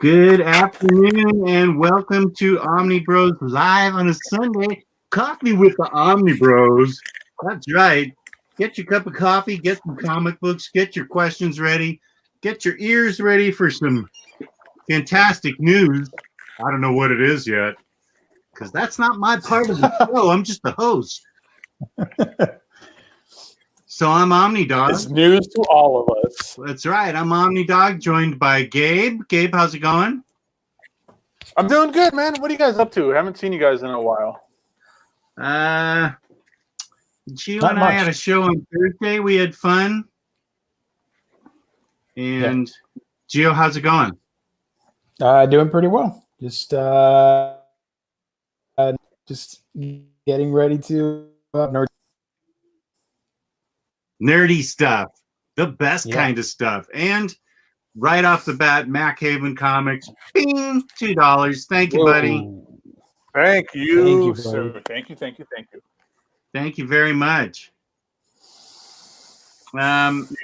Good afternoon and welcome to OmniBros Live on a Sunday. Coffee with the OmniBros. That's right. Get your cup of coffee, get some comic books, get your questions ready, get your ears ready for some fantastic news. I don't know what it is yet because that's not my part of the show. I'm just the host. So I'm Omnidog. It's news to all of us. That's right. I'm Omnidog, joined by Gabe. Gabe, how's it going? I'm doing good, man. What are you guys up to? I haven't seen you guys in a while. Gio and I had a show on Thursday. We had fun. And Gio, how's it going? Doing pretty well. Just getting ready to nerdy stuff, the best kind of stuff. And right off the bat, Mac Haven Comics, bing, $2. Thank you, buddy. Thank you, sir. Thank you. Thank you very much. Let's see.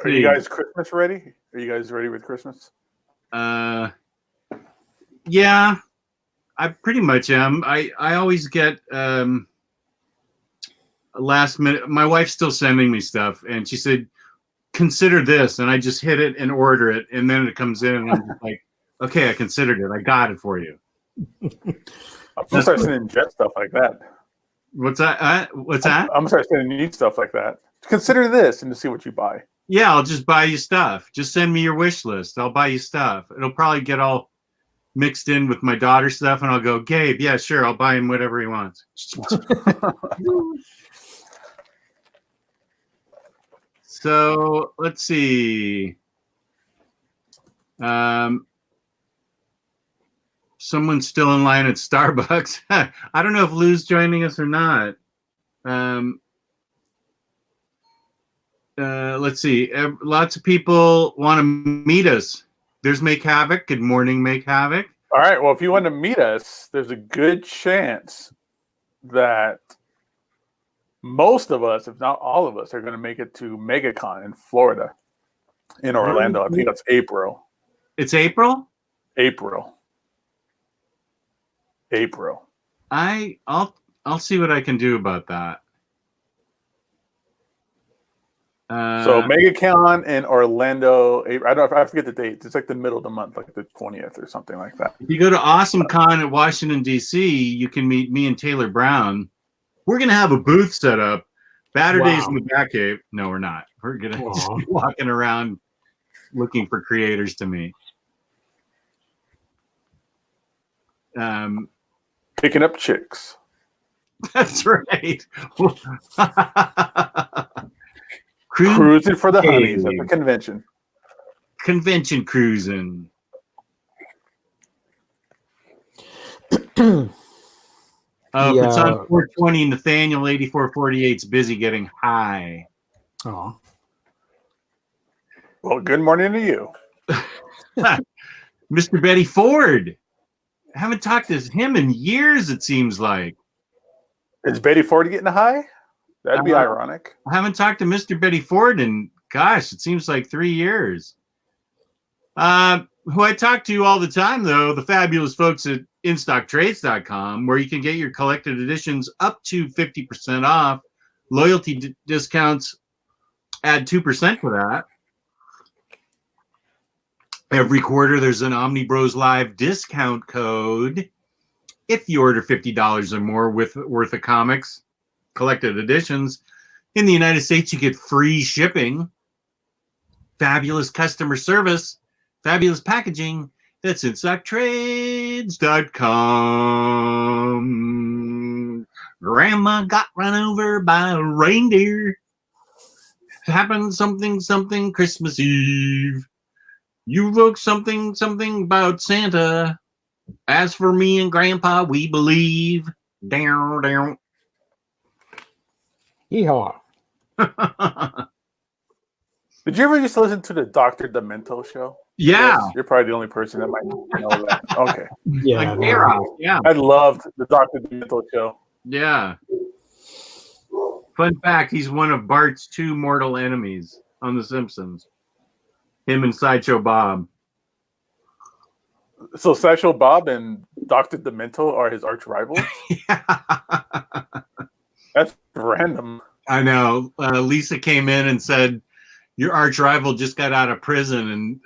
Are you guys Christmas ready? Are you guys ready with Christmas? Yeah, I pretty much am. I always get last minute. My wife's still sending me stuff, and she said, consider this, and I just hit it and order it, and then it comes in, and I'm just like, okay, I considered it. I got it for you. I'm gonna start sending Jet stuff like that. What's that? What's that? I'm gonna start sending you stuff like that. Consider this, and to see what you buy. Yeah, I'll just buy you stuff. Just send me your wish list. I'll buy you stuff. It'll probably get all mixed in with my daughter's stuff, and I'll go, Gabe, yeah, sure, I'll buy him whatever he wants. So let's see. Someone's still in line at Starbucks. I don't know if Lou's joining us or not. Let's see. Lots of people want to meet us. There's Make Havoc. Good morning, Make Havoc. All right. Well, if you want to meet us, there's a good chance that most of us, if not all of us, are going to make it to MegaCon in Florida, in Orlando. I think that's April. It's April? April. I'll see what I can do about that. So MegaCon in Orlando. I forget the date. It's like the middle of the month, like the 20th or something like that. If you go to AwesomeCon at Washington D.C., you can meet me and Taylor Brown. We're gonna have a booth set up. Batter Days in the Back Cave. No, we're not. We're gonna just be walking around looking for creators to meet. Picking up chicks. That's right. Cruising for the honeys at the convention. Convention cruising. If it's on 420, Nathaniel 8448's busy getting high. Oh. Well, good morning to you. Mr. Betty Ford. I haven't talked to him in years, it seems like. Is Betty Ford getting high? That'd be ironic. I haven't talked to Mr. Betty Ford in, gosh, it seems like 3 years. Who I talk to all the time, though, the fabulous folks at InStockTrades.com, where you can get your collected editions up to 50% off. Loyalty discounts add 2% to that. Every quarter, there's an Omniboslive discount code. If you order $50 or more worth of comics, collected editions, in the United States, you get free shipping, fabulous customer service, fabulous packaging. That's InStockTrades.com. Grandma got run over by a reindeer. Happened something Christmas Eve. You wrote something about Santa. As for me and Grandpa, we believe. Down. Yeehaw. Did you ever used to listen to the Dr. Demento show? Yeah. Yes, you're probably the only person that might know that. Okay. Yeah. Yeah. I loved the Dr. Demento show. Yeah. Fun fact, he's one of Bart's 2 mortal enemies on The Simpsons. Him and Sideshow Bob. So Satchel Bob and Dr. Demento are his arch rivals? That's random. I know. Lisa came in and said, your arch rival just got out of prison.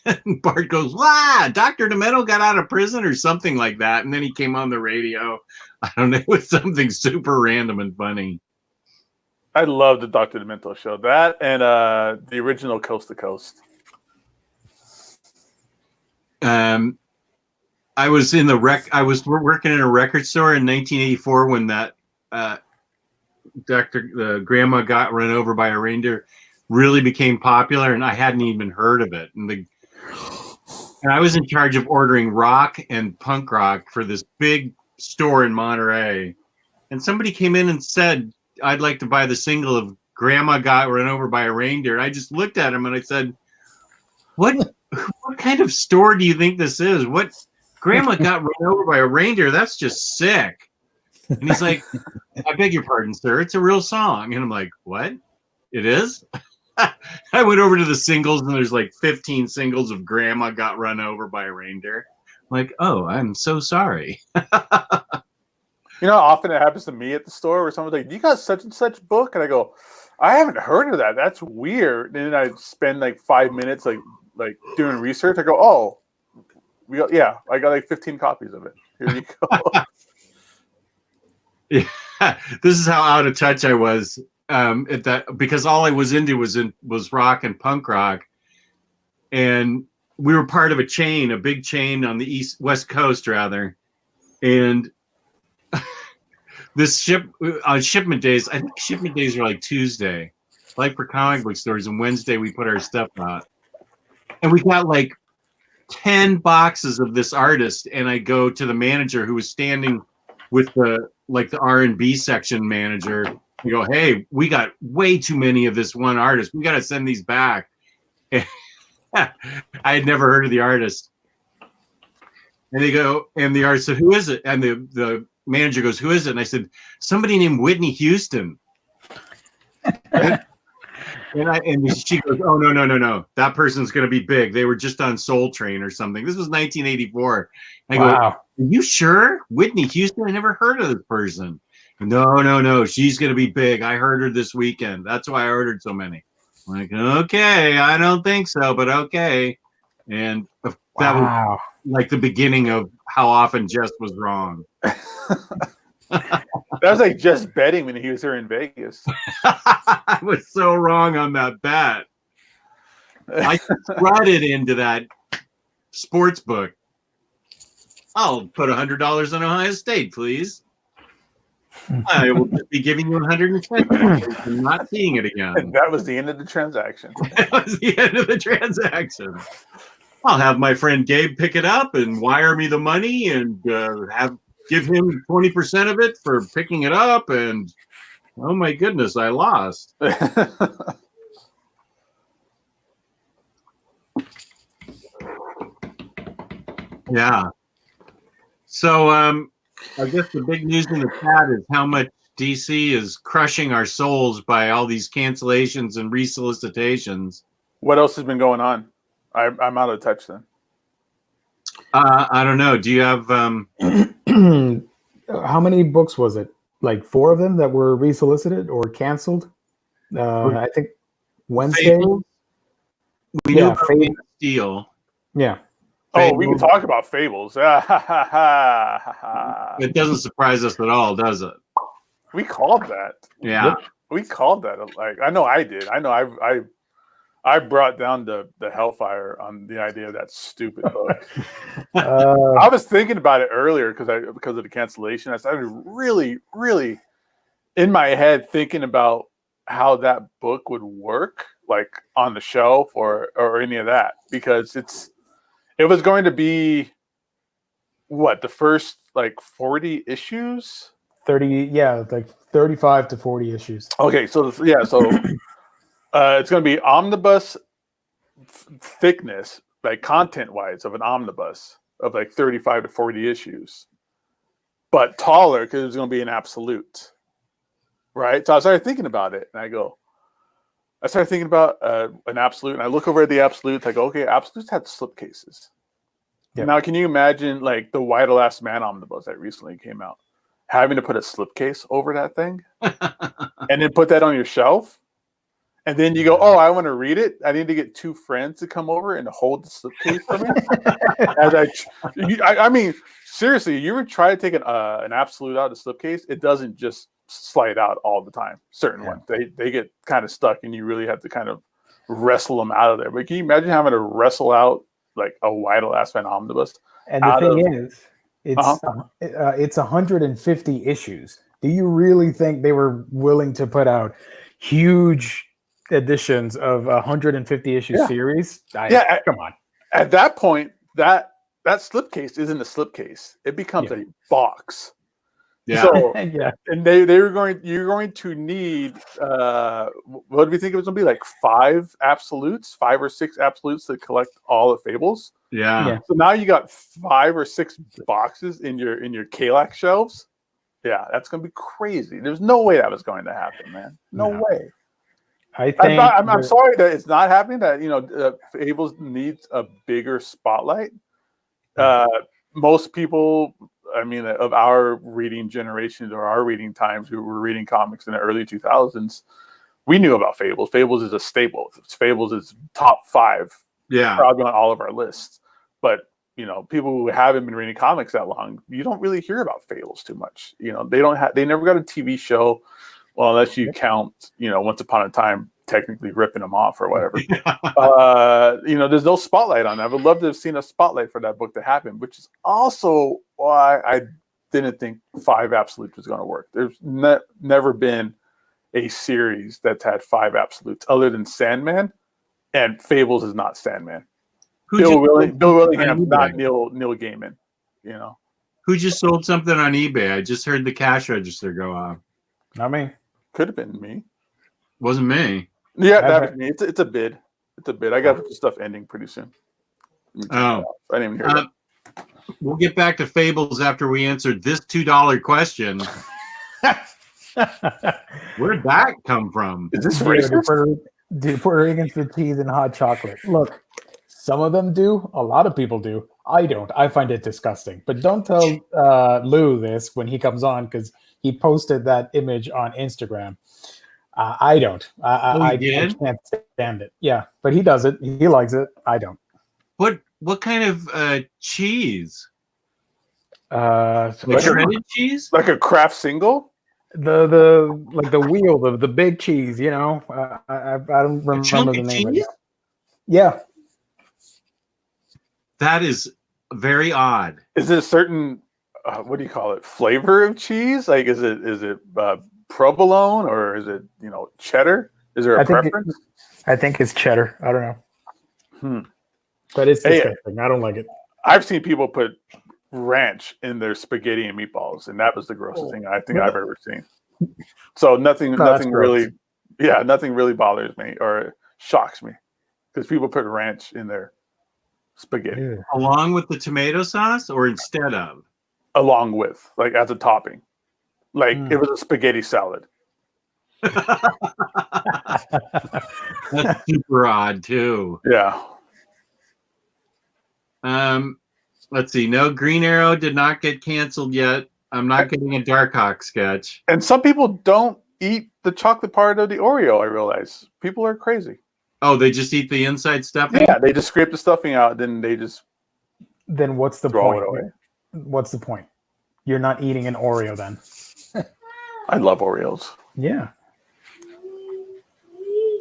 And Bart goes, wow, Dr. Demento got out of prison or something like that. And then he came on the radio. I don't know. It was something super random and funny. I love the Dr. Demento show. That and the original Coast to Coast. I was in I was working in a record store in 1984 when that the grandma got run over by a reindeer really became popular, and I hadn't even heard of it. And I was in charge of ordering rock and punk rock for this big store in Monterey. And somebody came in and said, I'd like to buy the single of Grandma Got Run Over by a Reindeer. And I just looked at him and I said, what kind of store do you think this is? What Grandma Got Run Over by a Reindeer? That's just sick. And he's like, I beg your pardon, sir. It's a real song. And I'm like, what? It is? I went over to the singles and there's like 15 singles of Grandma Got Run Over by a Reindeer. I'm like, oh, I'm so sorry. You know how often it happens to me at the store where someone's like, you got such and such book? And I go, I haven't heard of that. That's weird. And then I spend like 5 minutes like doing research. I go, oh, I got like 15 copies of it. Here you go. Yeah, this is how out of touch I was at that, because all I was into was rock and punk rock. And we were part of a big chain on the West Coast rather. And this on shipment days, I think shipment days are like Tuesday, like for comic book stores, and Wednesday we put our stuff out. And we got like 10 boxes of this artist, and I go to the manager who was standing with the R&B section manager. We go, hey, we got way too many of this one artist. We got to send these back. I had never heard of the artist. And they go, and the artist said, who is it? And the manager goes, who is it? And I said, somebody named Whitney Houston. And she goes, oh, no. That person's going to be big. They were just on Soul Train or something. This was 1984. I go, are you sure? Whitney Houston? I never heard of this person. No. She's going to be big. I heard her this weekend. That's why I ordered so many. I'm like, okay, I don't think so, but okay. And that was like the beginning of how often Jess was wrong. That was like just betting when he was here in Vegas. I was so wrong on that bet. I threaded into that sports book. I'll put $100 on Ohio State, please. I will just be giving you $120 and not seeing it again. And that was the end of the transaction. That was the end of the transaction. I'll have my friend Gabe pick it up and wire me the money and give him 20% of it for picking it up. And oh my goodness, I lost. Yeah. So I guess the big news in the chat is how much DC is crushing our souls by all these cancellations and resolicitations. What else has been going on? I'm out of touch then. I don't know. Do you have how many books was it? Like 4 of them that were resolicited or canceled? I think Wednesday. Fables? We knew about Man of Steel. Yeah. Oh, we can talk about Fables. It doesn't surprise us at all, does it? We called that. Yeah. We called that. Like, I know I did. I know I brought down the hellfire on the idea of that stupid book. I was thinking about it earlier because of the cancellation. I started really, really in my head thinking about how that book would work, like on the shelf or any of that, because it was going to be the first like 40 issues, 30, like 35 to 40 issues. Okay, so it's going to be omnibus thickness, like content-wise, of an omnibus of like 35 to 40 issues, but taller because it's going to be an absolute, right? So I started thinking about it, and I started thinking about an absolute, and I look over at the absolutes. I go, okay, absolutes had slipcases. Yep. Now, can you imagine like the Why the Last Man omnibus that recently came out, having to put a slipcase over that thing, and then put that on your shelf, and then you go, "Oh, I want to read it. I need to get 2 friends to come over and hold the slipcase for me." I mean, seriously, you ever try to take an absolute out of the slipcase? It doesn't just slide out all the time. Certain ones, they get kind of stuck, and you really have to kind of wrestle them out of there. But can you imagine having to wrestle out like a Why the Last Man omnibus? And the thing is, it's 150 issues. Do you really think they were willing to put out huge editions of 150 issue series? Come on. At that point, that slipcase isn't a slipcase. It becomes a box. Yeah. So, and you're going to need what do we think it was going to be, like 5 or 6 absolutes to collect all the fables? Yeah. So now you got 5 or 6 boxes in your Kalak shelves. Yeah, that's going to be crazy. There's no way that was going to happen, man. No way. I'm sorry that it's not happening. That Fables needs a bigger spotlight. Most people, I mean, of our reading generations or our reading times, who were reading comics in the early 2000s, we knew about Fables. Fables is a staple. Fables is top 5, probably on all of our lists. But people who haven't been reading comics that long, you don't really hear about Fables too much. They never got a TV show. Well, unless you count, Once Upon a Time technically ripping them off or whatever. There's no spotlight on that. I would love to have seen a spotlight for that book to happen, which is also why I didn't think 5 absolutes was going to work. There's never been a series that's had 5 absolutes other than Sandman, and Fables is not Sandman. Bill Willingham, not Neil Gaiman. Who just sold something on eBay? I just heard the cash register go off. Not me. Could have been me. Wasn't me. Yeah, that was me. It's a bid. It's a bid. I got the stuff ending pretty soon. Oh, I didn't even hear that. We'll get back to Fables after we answered this $2 question. Where'd that come from? Is this racist? Do Puerto Ricans put cheese in hot chocolate? Look, some of them do. A lot of people do. I don't. I find it disgusting. But don't tell Lou this when he comes on, because he posted that image on Instagram. I don't. I can't stand it. Yeah, but he does it. He likes it. I don't. What kind of cheese? Like shredded cheese? Like a Kraft single? The wheel, the big cheese. I don't remember the name of it. Yeah. That is very odd. Is it a certain what do you call it? Flavor of cheese? Like, is it provolone, or is it cheddar? Is there a preference? I think it's cheddar. I don't know. But it's disgusting. I don't like it. I've seen people put ranch in their spaghetti and meatballs, and that was the grossest thing I think I've ever seen. So nothing really bothers me or shocks me, because people put ranch in their spaghetti. Yeah. Along with the tomato sauce, or instead of? Along with, like, as a topping. Like, it was a spaghetti salad. That's super odd too. Yeah. Let's see. No, Green Arrow did not get canceled yet. I'm not getting a Darkhawk sketch. And some people don't eat the chocolate part of the Oreo, I realize. People are crazy. Oh, they just eat the inside stuffing? Yeah, they just scrape the stuffing out, then they just Then what's the throw point? it away. What's the point? You're not eating an Oreo then. I love Oreos. Yeah.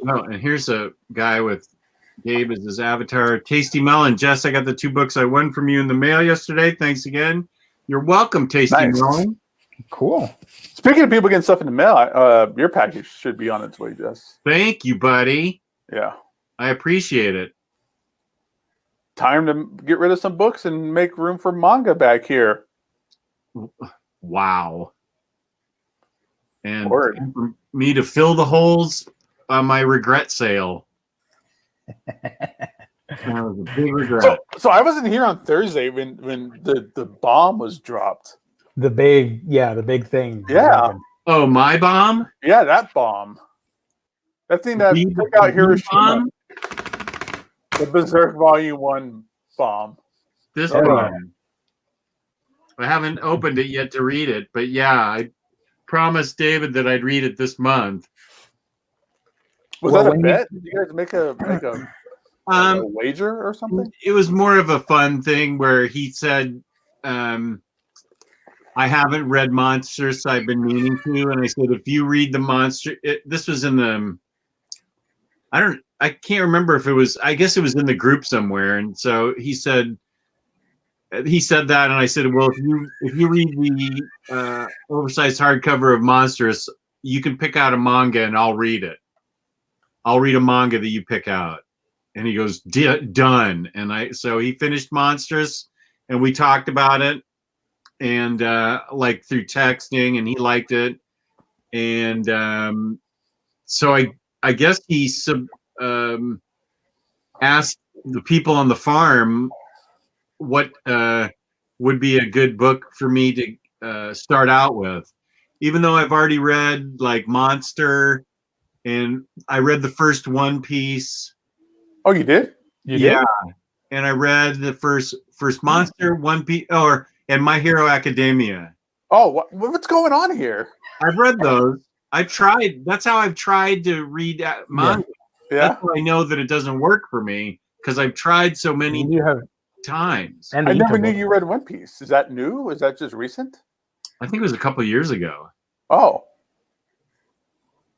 Oh, and here's a guy with Gabe as his avatar. Tasty Melon. Jess, I got the 2 books I won from you in the mail yesterday. Thanks again. You're welcome, Tasty Melon. Cool. Speaking of people getting stuff in the mail, your package should be on its way, Jess. Thank you, buddy. Yeah. I appreciate it. Time to get rid of some books and make room for manga back here. Wow. And Word. for me to fill the holes on my regret sale. That was a big regret. So I wasn't here on Thursday when the bomb was dropped. The big thing. Yeah. Oh, my bomb? Yeah, that bomb. That thing that took out Hiroshima. The Berserk Volume 1 bomb. This Oh. one. I haven't opened it yet to read it, but yeah, I promised David that I'd read it this month. Was Well, that a when bet? Did you guys make a wager or something? It was more of a fun thing where he said, I haven't read Monsters, so I've been meaning to. And I said, if you read the Monster, this was in the, I can't remember if it was, I guess it was in the group somewhere. And so he said that, and I said, well, if you read the oversized hardcover of Monsters, you can pick out a manga and I'll read it. I'll read a manga that you pick out. And he goes, done. And so he finished Monsters, and we talked about it, and like through texting, and he liked it. And so I guess he asked the people on the farm what would be a good book for me to start out with, even though I've already read like Monster, and I read the first One Piece. Oh, you did? Yeah, and I read the first Monster, One Piece, and My Hero Academia. Oh, what's going on here? I've read those. I've tried. That's how I've tried to read manga. Yeah. That's how I know that it doesn't work for me, because I've tried so many times. And I never knew you read One Piece. Is that new? Is that just recent? I think it was a couple of years ago. Oh.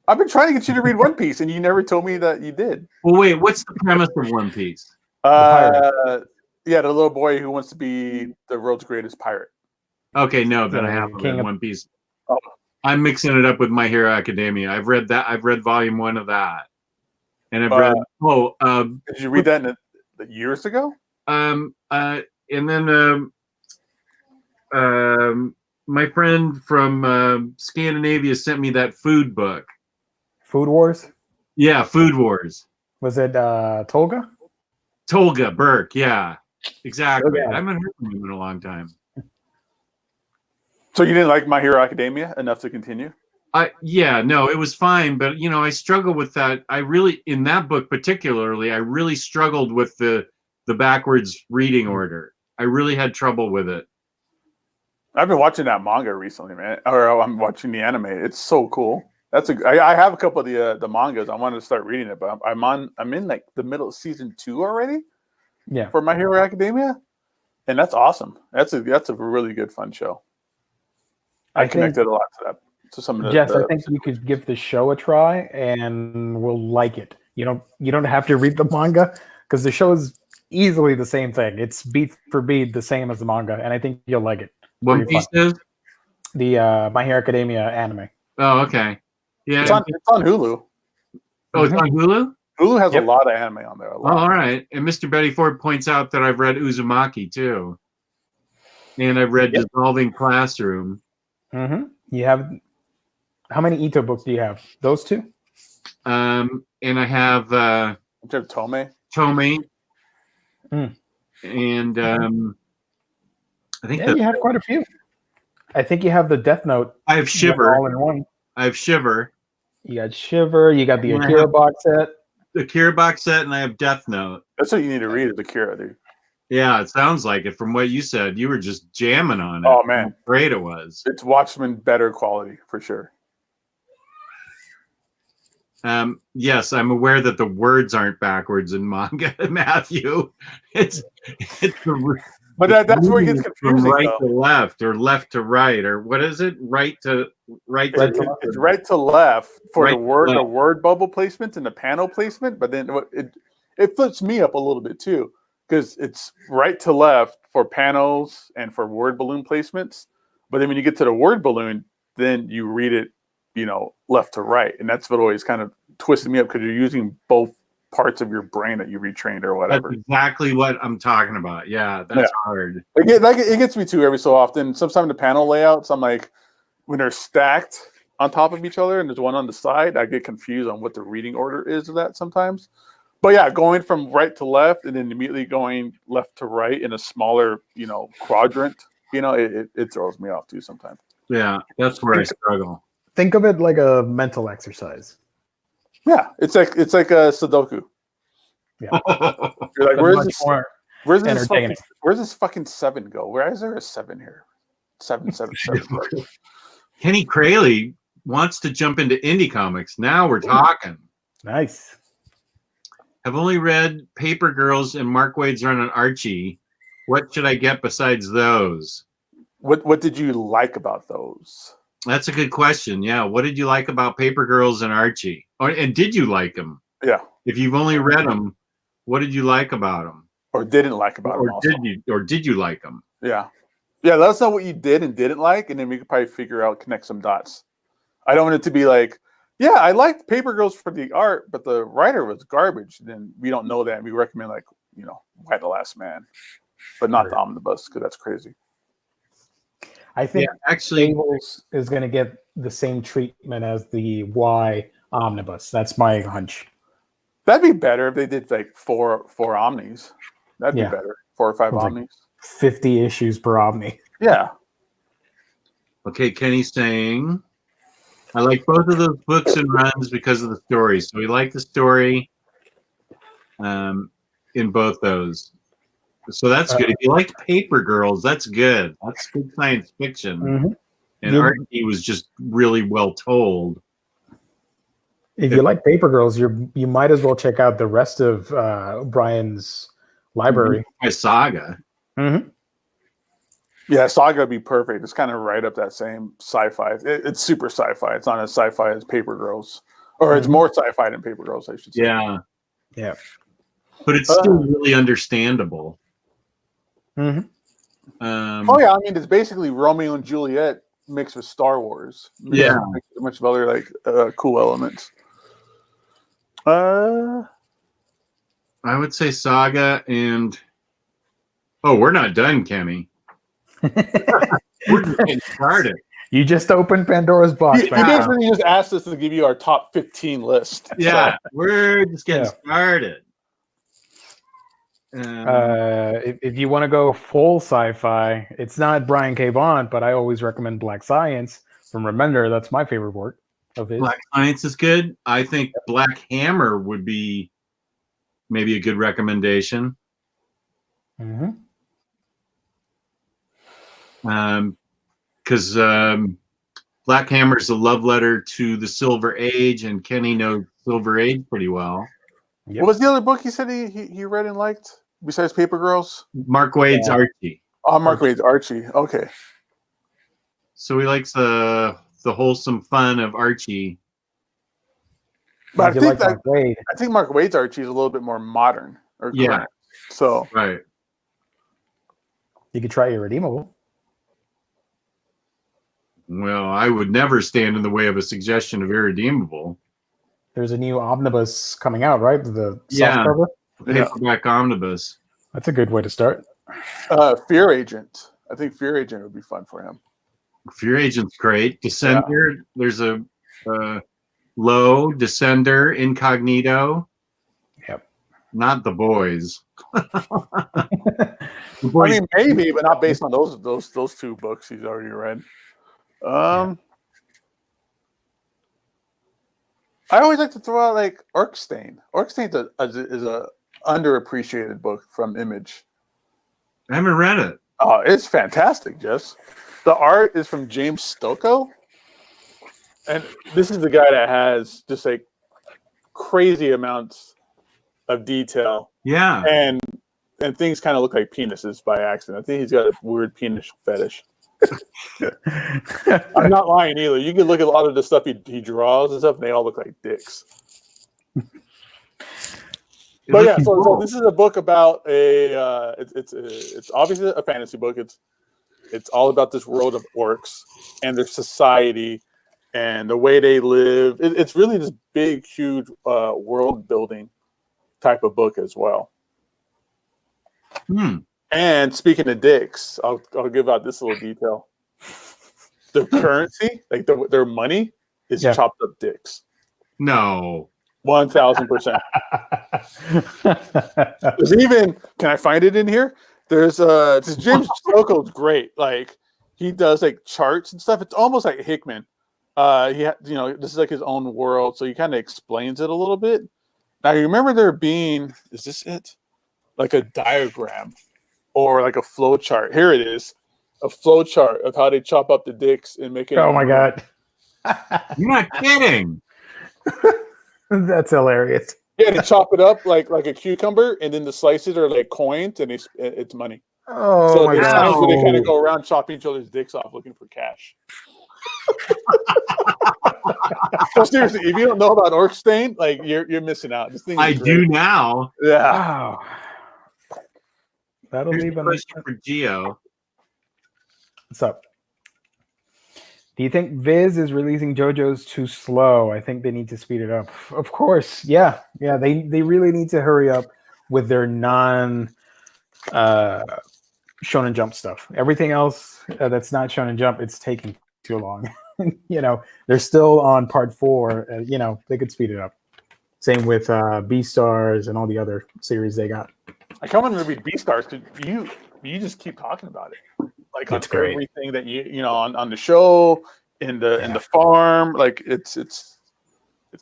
I've been trying to get you to read One Piece, and you never told me that you did. Well, wait, what's the premise of One Piece? The little boy who wants to be the world's greatest pirate. Okay, no, then I haven't read One Piece. Oh. I'm mixing it up with My Hero Academia. I've read that. I've read volume 1 of that, and I've read. Did you read that years ago? And then my friend from Scandinavia sent me that food book. Food Wars? Yeah, Food Wars. Was it Tolga? Tolga Burke, yeah. Exactly. Okay. I haven't heard from him in a long time. So you didn't like My Hero Academia enough to continue? No, it was fine, but I struggle with that. In that book particularly, I really struggled with the backwards reading order. I really had trouble with it. I've been watching that manga recently, man. Or I'm watching the anime. It's so cool. I have a couple of the mangas. I wanted to start reading it, but I'm in like the middle of season 2 already. Yeah. For My Hero Academia, and that's awesome. That's a really good fun show. I connected a lot to that. To some of the. Jess, I think you could give the show a try, and we'll like it. You don't have to read the manga, because the show is easily the same thing. It's beat for beat the same as the manga, and I think you'll like it. One Piece is? The My Hero Academia anime. Oh, okay. Yeah. It's on Hulu. Oh, it's on Hulu? Hulu has a lot of anime on there. Oh, all right. And Mr. Betty Ford points out that I've read Uzumaki too. And I've read Dissolving Classroom. Mm-hmm. You have, how many Ito books do you have? Those two? And I have Tome. And I think you have quite a few. I think you have the Death Note. I have Shiver. All in one. I have Shiver. You got Shiver. You got the Akira box set. The Akira box set, and I have Death Note. That's what you need to read is Akira, dude. Yeah, it sounds like it. From what you said, you were just jamming on it. Oh man, how great it was! It's Watchmen better quality for sure. Yes, I'm aware that the words aren't backwards in manga, Matthew. But that's where it gets confusing. Right to left, or left to right, or what is it? Right to It's right to left for the word bubble placement and the panel placement. But then it flips me up a little bit too, because it's right to left for panels and for word balloon placements. But then when you get to the word balloon, then you read it, left to right, and that's what always kind of twisted me up, because you're using both parts of your brain that you retrained or whatever. That's exactly what I'm talking about. Yeah, that's hard. It gets me too every so often. Sometimes the panel layouts, I'm like, when they're stacked on top of each other and there's one on the side, I get confused on what the reading order is of that sometimes. But yeah, going from right to left and then immediately going left to right in a smaller, quadrant, it throws me off too sometimes. Yeah, that's where I struggle. Think of it like a mental exercise. Yeah, it's like a Sudoku. Yeah. You're like, where's this? Where's entertaining. this fucking 7 go? Where is there a 7 here? 777. Kenny Crayley wants to jump into indie comics. Now we're talking. Nice. Have only read Paper Girls and Mark Waid's run on Archie. What should I get besides those? What did you like about those? That's a good question. Yeah. What did you like about Paper Girls and Archie? And did you like them? Yeah. If you've only read them, what did you like about them? Or didn't like about them? Did you like them? Yeah. Yeah. Let us know what you did and didn't like, and then we could probably connect some dots. I don't want it to be like, yeah, I liked Paper Girls for the art, but the writer was garbage. Then we don't know that. And we recommend Why the Last Man, but not the Omnibus, because that's crazy. I think actually Fables is going to get the same treatment as the Y Omnibus. That's my hunch. That'd be better if they did like four Omnis. That'd be better. 4 or 5 Omnis. 50 issues per Omni. Yeah. Okay, Kenny's saying, I like both of those books and runs because of the story. So we like the story in both those. So that's good. If you like Paper Girls, that's good. That's good science fiction. Mm-hmm. And Archie was just really well told. If you like Paper Girls, you might as well check out the rest of Brian's library. My Saga. Mm-hmm. Yeah, Saga would be perfect. It's kind of right up that same sci-fi. It's super sci-fi. It's not as sci-fi as Paper Girls. Or it's more sci-fi than Paper Girls, I should say. Yeah. Yeah. But it's still really understandable. Mm-hmm. I mean, it's basically Romeo and Juliet mixed with Star Wars. Yeah. A bunch of other cool elements. I would say Saga and... Oh, we're not done, Kenny. We're just getting started. You just opened Pandora's box. You basically just asked us to give you our top 15 list. Yeah, we're just getting started. If you want to go full sci-fi, it's not Brian K. Vaughan, but I always recommend Black Science from Remender. That's my favorite work of his. Black Science is good. I think Black Hammer would be maybe a good recommendation. Mm-hmm. Because Black Hammer is a love letter to the Silver Age, and Kenny knows Silver Age pretty well. Yep. What was the other book he said he read and liked besides Paper Girls? Mark Waid's Archie. Oh, Mark Waid's Archie. Okay. So he likes the wholesome fun of Archie. But I think Mark Waid. I think Mark Waid's Archie is a little bit more modern or current. So right. You could try Irredeemable. Well, I would never stand in the way of a suggestion of Irredeemable. There's a new omnibus coming out, right? The soft cover. Paperback omnibus. That's a good way to start. Fear Agent. I think Fear Agent would be fun for him. Fear Agent's great. Descender. Yeah. There's a Low, Descender, Incognito. Yep. Not The Boys. I mean, maybe, but not based on those 2 books he's already read. I always like to throw out like Orkstain. Orkstain is a underappreciated book from Image. I haven't read it. Oh, it's fantastic, Jess. The art is from James Stokoe. And this is the guy that has just like crazy amounts of detail. Yeah. And things kind of look like penises by accident. I think he's got a weird penis fetish. I'm not lying either. You can look at a lot of the stuff he draws and stuff, and they all look like dicks. But yeah, so this is a book about it's obviously a fantasy book. It's all about this world of orcs and their society and the way they live. It's really this big, huge world building type of book as well. And speaking of dicks, I'll give out this little detail. The currency, like their money, is chopped up dicks. No. 1,000%. There's even, can I find it in here? There's James Stokoe's great. Like he does like charts and stuff. It's almost like Hickman. This is like his own world, so he kind of explains it a little bit. Now you remember there being, is this it? like a diagram or like a flow chart. Here it is, a flow chart of how they chop up the dicks and make it. Oh my god, You're not kidding. that's hilarious. Yeah, they chop it up like a cucumber, and then the slices are like coins, and it's money. Oh So my there's god. times where they kind of go around chopping each other's dicks off looking for cash. So seriously, if you don't know about Orc Stain, like you're missing out. This thing is I great. do now. Yeah. Wow. That'll Here's leave a a question for Gio. What's up? Do you think Viz is releasing JoJo's too slow? I think they need to speed it up. Of course, yeah. They really need to hurry up with their non Shonen Jump stuff. Everything else that's not Shonen Jump, it's taking too long. They're still on part 4. They could speed it up. Same with B-Stars and all the other series they got. I come in to read B-Stars because you just keep talking about it, like It's on great. everything that you know on the show, in the farm. Like it's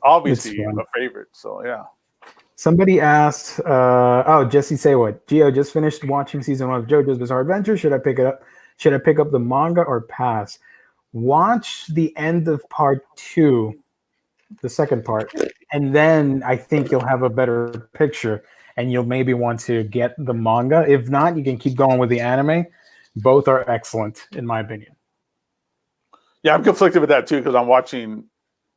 obviously It's fun. a favorite. So yeah. Somebody asked, Jesse Say what? Gio just finished watching season 1 of JoJo's Bizarre Adventure. Should I pick it up? Should I pick up the manga or pass? Watch the end of part 2, the second part, and then I think you'll have a better picture, and you'll maybe want to get the manga. If not, you can keep going with the anime. Both are excellent, in my opinion. Yeah, I'm conflicted with that too because I'm watching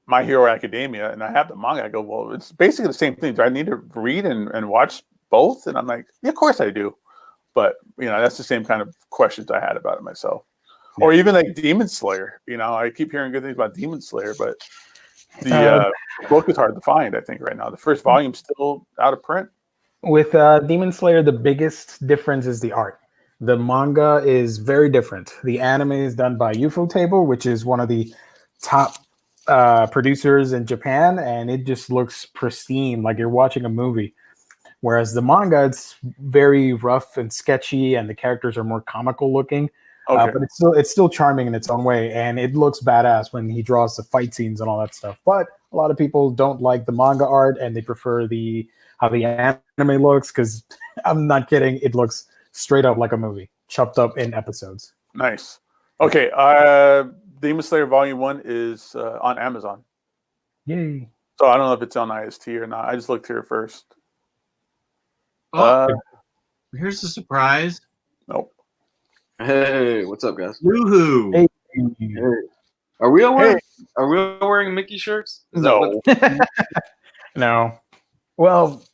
My Hero Academia and I have the manga. I go, well, it's basically the same thing. Do I need to read and watch both? And I'm like, yeah, of course I do. But that's the same kind of questions I had about it myself. Yeah. Or even like Demon Slayer. I keep hearing good things about Demon Slayer, but the book is hard to find, I think, right now. The first volume's still out of print. With Demon Slayer, the biggest difference is the art. The manga is very different. The anime is done by Ufotable, which is one of the top producers in Japan, and it just looks pristine, like you're watching a movie. Whereas the manga, it's very rough and sketchy, and the characters are more comical looking. Okay. But it's still charming in its own way, and it looks badass when he draws the fight scenes and all that stuff. But a lot of people don't like the manga art, and they prefer how the anime looks, because I'm not kidding, it looks straight up like a movie, chopped up in episodes. Nice. Okay, Demon Slayer Volume 1 is on Amazon. Yay. So I don't know if it's on IST or not. I just looked here first. Oh, here's the surprise. Nope. Hey, what's up, guys? Woohoo! Hey. Hey. Are we all wearing Mickey shirts? No. No. Well,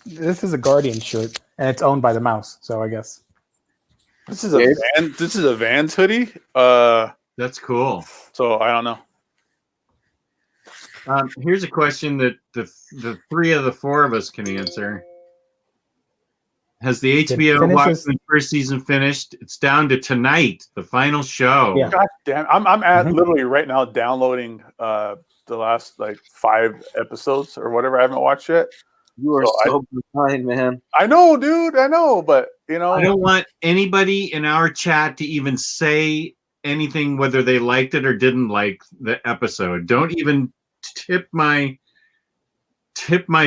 this is a Guardian shirt, and it's owned by the mouse, so I guess. This is a Vans hoodie. That's cool. So I don't know. Here's a question that the 3 of the 4 of us can answer. Has the HBO Watchmen first season finished? It's down to tonight, the final show. Yeah. God damn! I'm literally right now downloading the last 5 episodes or whatever I haven't watched yet. You are so behind, man. I know, dude. I know, but I don't want anybody in our chat to even say anything whether they liked it or didn't like the episode. Don't even tip my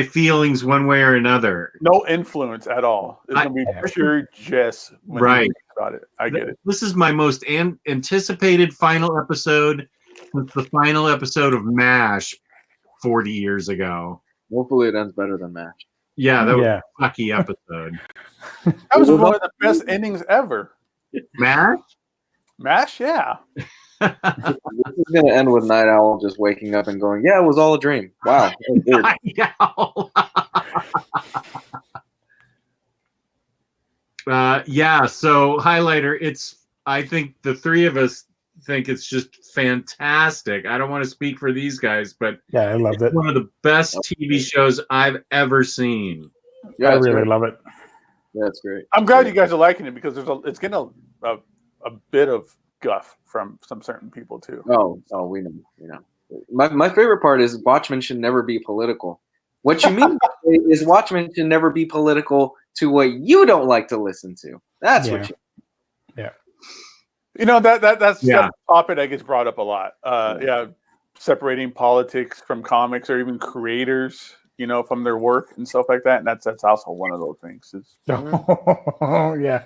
feelings one way or another. No influence at all. It's gonna be pure Jess when you think about it. I get it. This is my most anticipated final episode since the final episode of MASH 40 years ago. Hopefully it ends better than MASH. Yeah, that was a lucky episode. That was one of the best endings ever. MASH? MASH, yeah. This is going to end with Night Owl just waking up and going, yeah, it was all a dream. Wow. So Highlighter, I think the 3 of us think it's just fantastic. I don't want to speak for these guys, but I loved it. One of the best TV shows I've ever seen. Yeah, I really love it. Yeah, it's great. I'm glad you guys are liking it because it's getting a bit of guff from some certain people too. Oh, we know. My favorite part is Watchmen should never be political. What you mean is Watchmen should never be political to what you don't like to listen to. That's what you. Yeah. That's a topic that gets brought up a lot. Separating politics from comics or even creators. from their work and stuff like that. And that's also one of those things. Oh, yeah.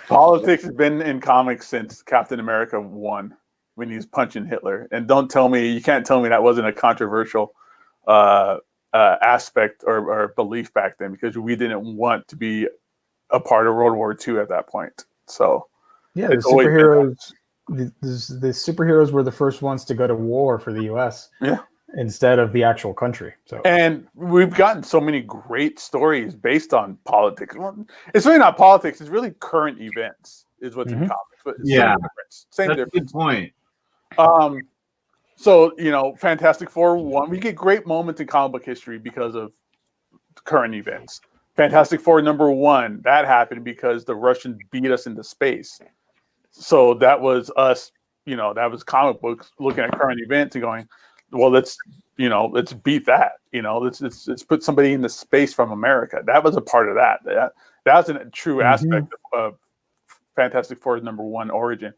Politics has been in comics since Captain America 1 when he's punching Hitler. And you can't tell me that wasn't a controversial aspect or belief back then, because we didn't want to be a part of World War II at that point. So yeah, the superheroes were the first ones to go to war for the U.S. Yeah. Instead of the actual country. So, and we've gotten so many great stories based on politics. Well, it's really not politics; it's really current events. Is what's in comics. But same difference. Good point. So Fantastic Four 1, we get great moments in comic book history because of current events. Fantastic Four #1, that happened because the Russians beat us into space. So that was us, that was comic books looking at current events and going, well, let's beat that. Let's put somebody into space from America. That was a part of that. That was a true aspect of Fantastic Four #1 origin.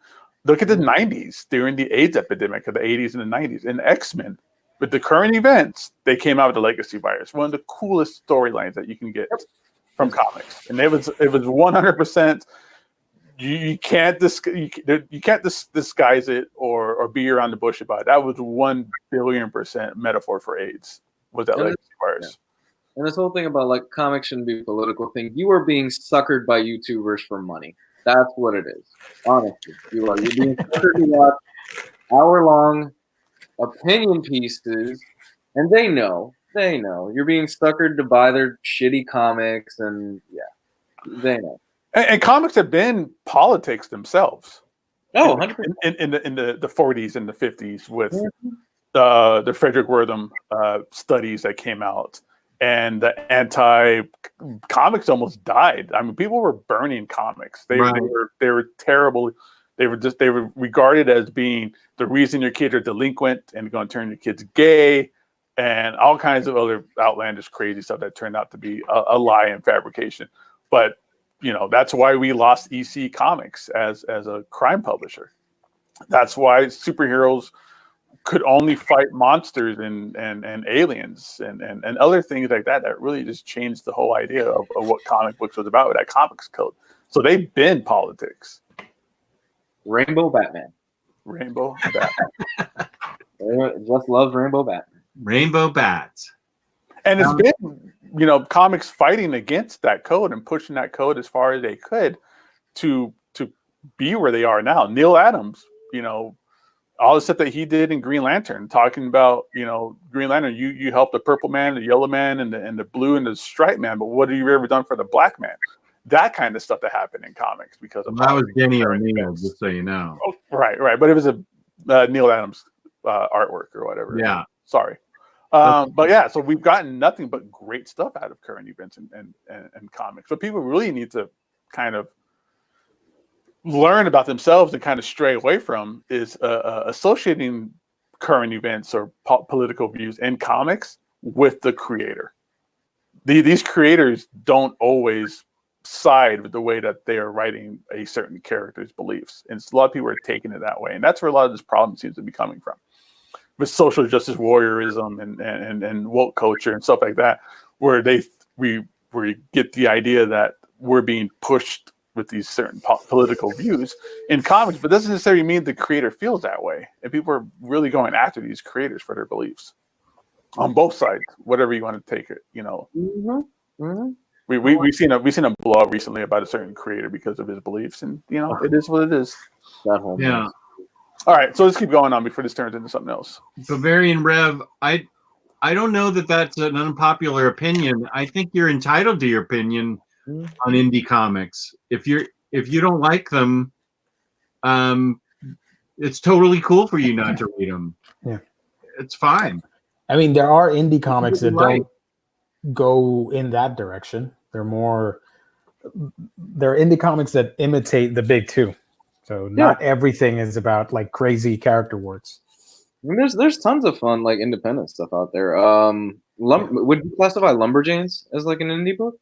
Look at the 90s during the AIDS epidemic of the 80s and the 90s. And X-Men, with the current events, they came out with the Legacy virus. One of the coolest storylines that you can get from comics. And it was 100%. You can't disguise it or be around the bush about it. That was 1,000,000,000% metaphor for AIDS. Was that Legacy virus? Yeah. And this whole thing about like comics shouldn't be a political thing. You are being suckered by YouTubers for money. That's what it is. Honestly, you're being suckered to watch hour-long opinion pieces, and they know you're being suckered to buy their shitty comics, and they know. And comics have been politics themselves. Oh, 100%. In the 40s and the 50s with the Frederick Wertham studies that came out, and the anti-comics almost died. I mean, people were burning comics. They were terrible. They were regarded as being the reason your kids are delinquent and going to turn your kids gay, and all kinds of other outlandish, crazy stuff that turned out to be a lie and fabrication. But that's why we lost EC Comics as a crime publisher. That's why superheroes could only fight monsters and aliens and other things like that. That really just changed the whole idea of what comic books was about with that comics code. So they've been politics. Rainbow Batman. Just loves Rainbow Batman. Rainbow Bats. And it's been, comics fighting against that code and pushing that code as far as they could to be where they are now. Neil Adams, all the stuff that he did in Green Lantern, talking about, Green Lantern, you helped the purple man, the yellow man, and the blue and the striped man, but what have you ever done for the black man? That kind of stuff that happened in comics because of that was Denny O'Neil, just so you know. Oh, right, but it was a Neil Adams artwork or whatever. Yeah, sorry. But yeah, so we've gotten nothing but great stuff out of current events and comics. So people really need to kind of learn about themselves and kind of stray away from is associating current events or political views in comics with the creator. These creators don't always side with the way that they are writing a certain character's beliefs. And a lot of people are taking it that way. And that's where a lot of this problem seems to be coming from. With social justice warriorism and woke culture and stuff like that, where we get the idea that we're being pushed with these certain political views in comics, but doesn't necessarily mean the creator feels that way. And people are really going after these creators for their beliefs on both sides, whatever you want to take it. We've seen a blog recently about a certain creator because of his beliefs, and it is what it is. That whole yeah. All right, so let's keep going on before this turns into something else. Bavarian Rev, I don't know that that's an unpopular opinion. I think you're entitled to your opinion on indie comics. If you don't like them, it's totally cool for you not to read them. Yeah, it's fine. I mean, there are indie comics that don't go in that direction. There are indie comics that imitate the big two. So not everything is about like crazy character works. I mean, there's tons of fun like independent stuff out there. Would you classify Lumberjanes as like an indie book?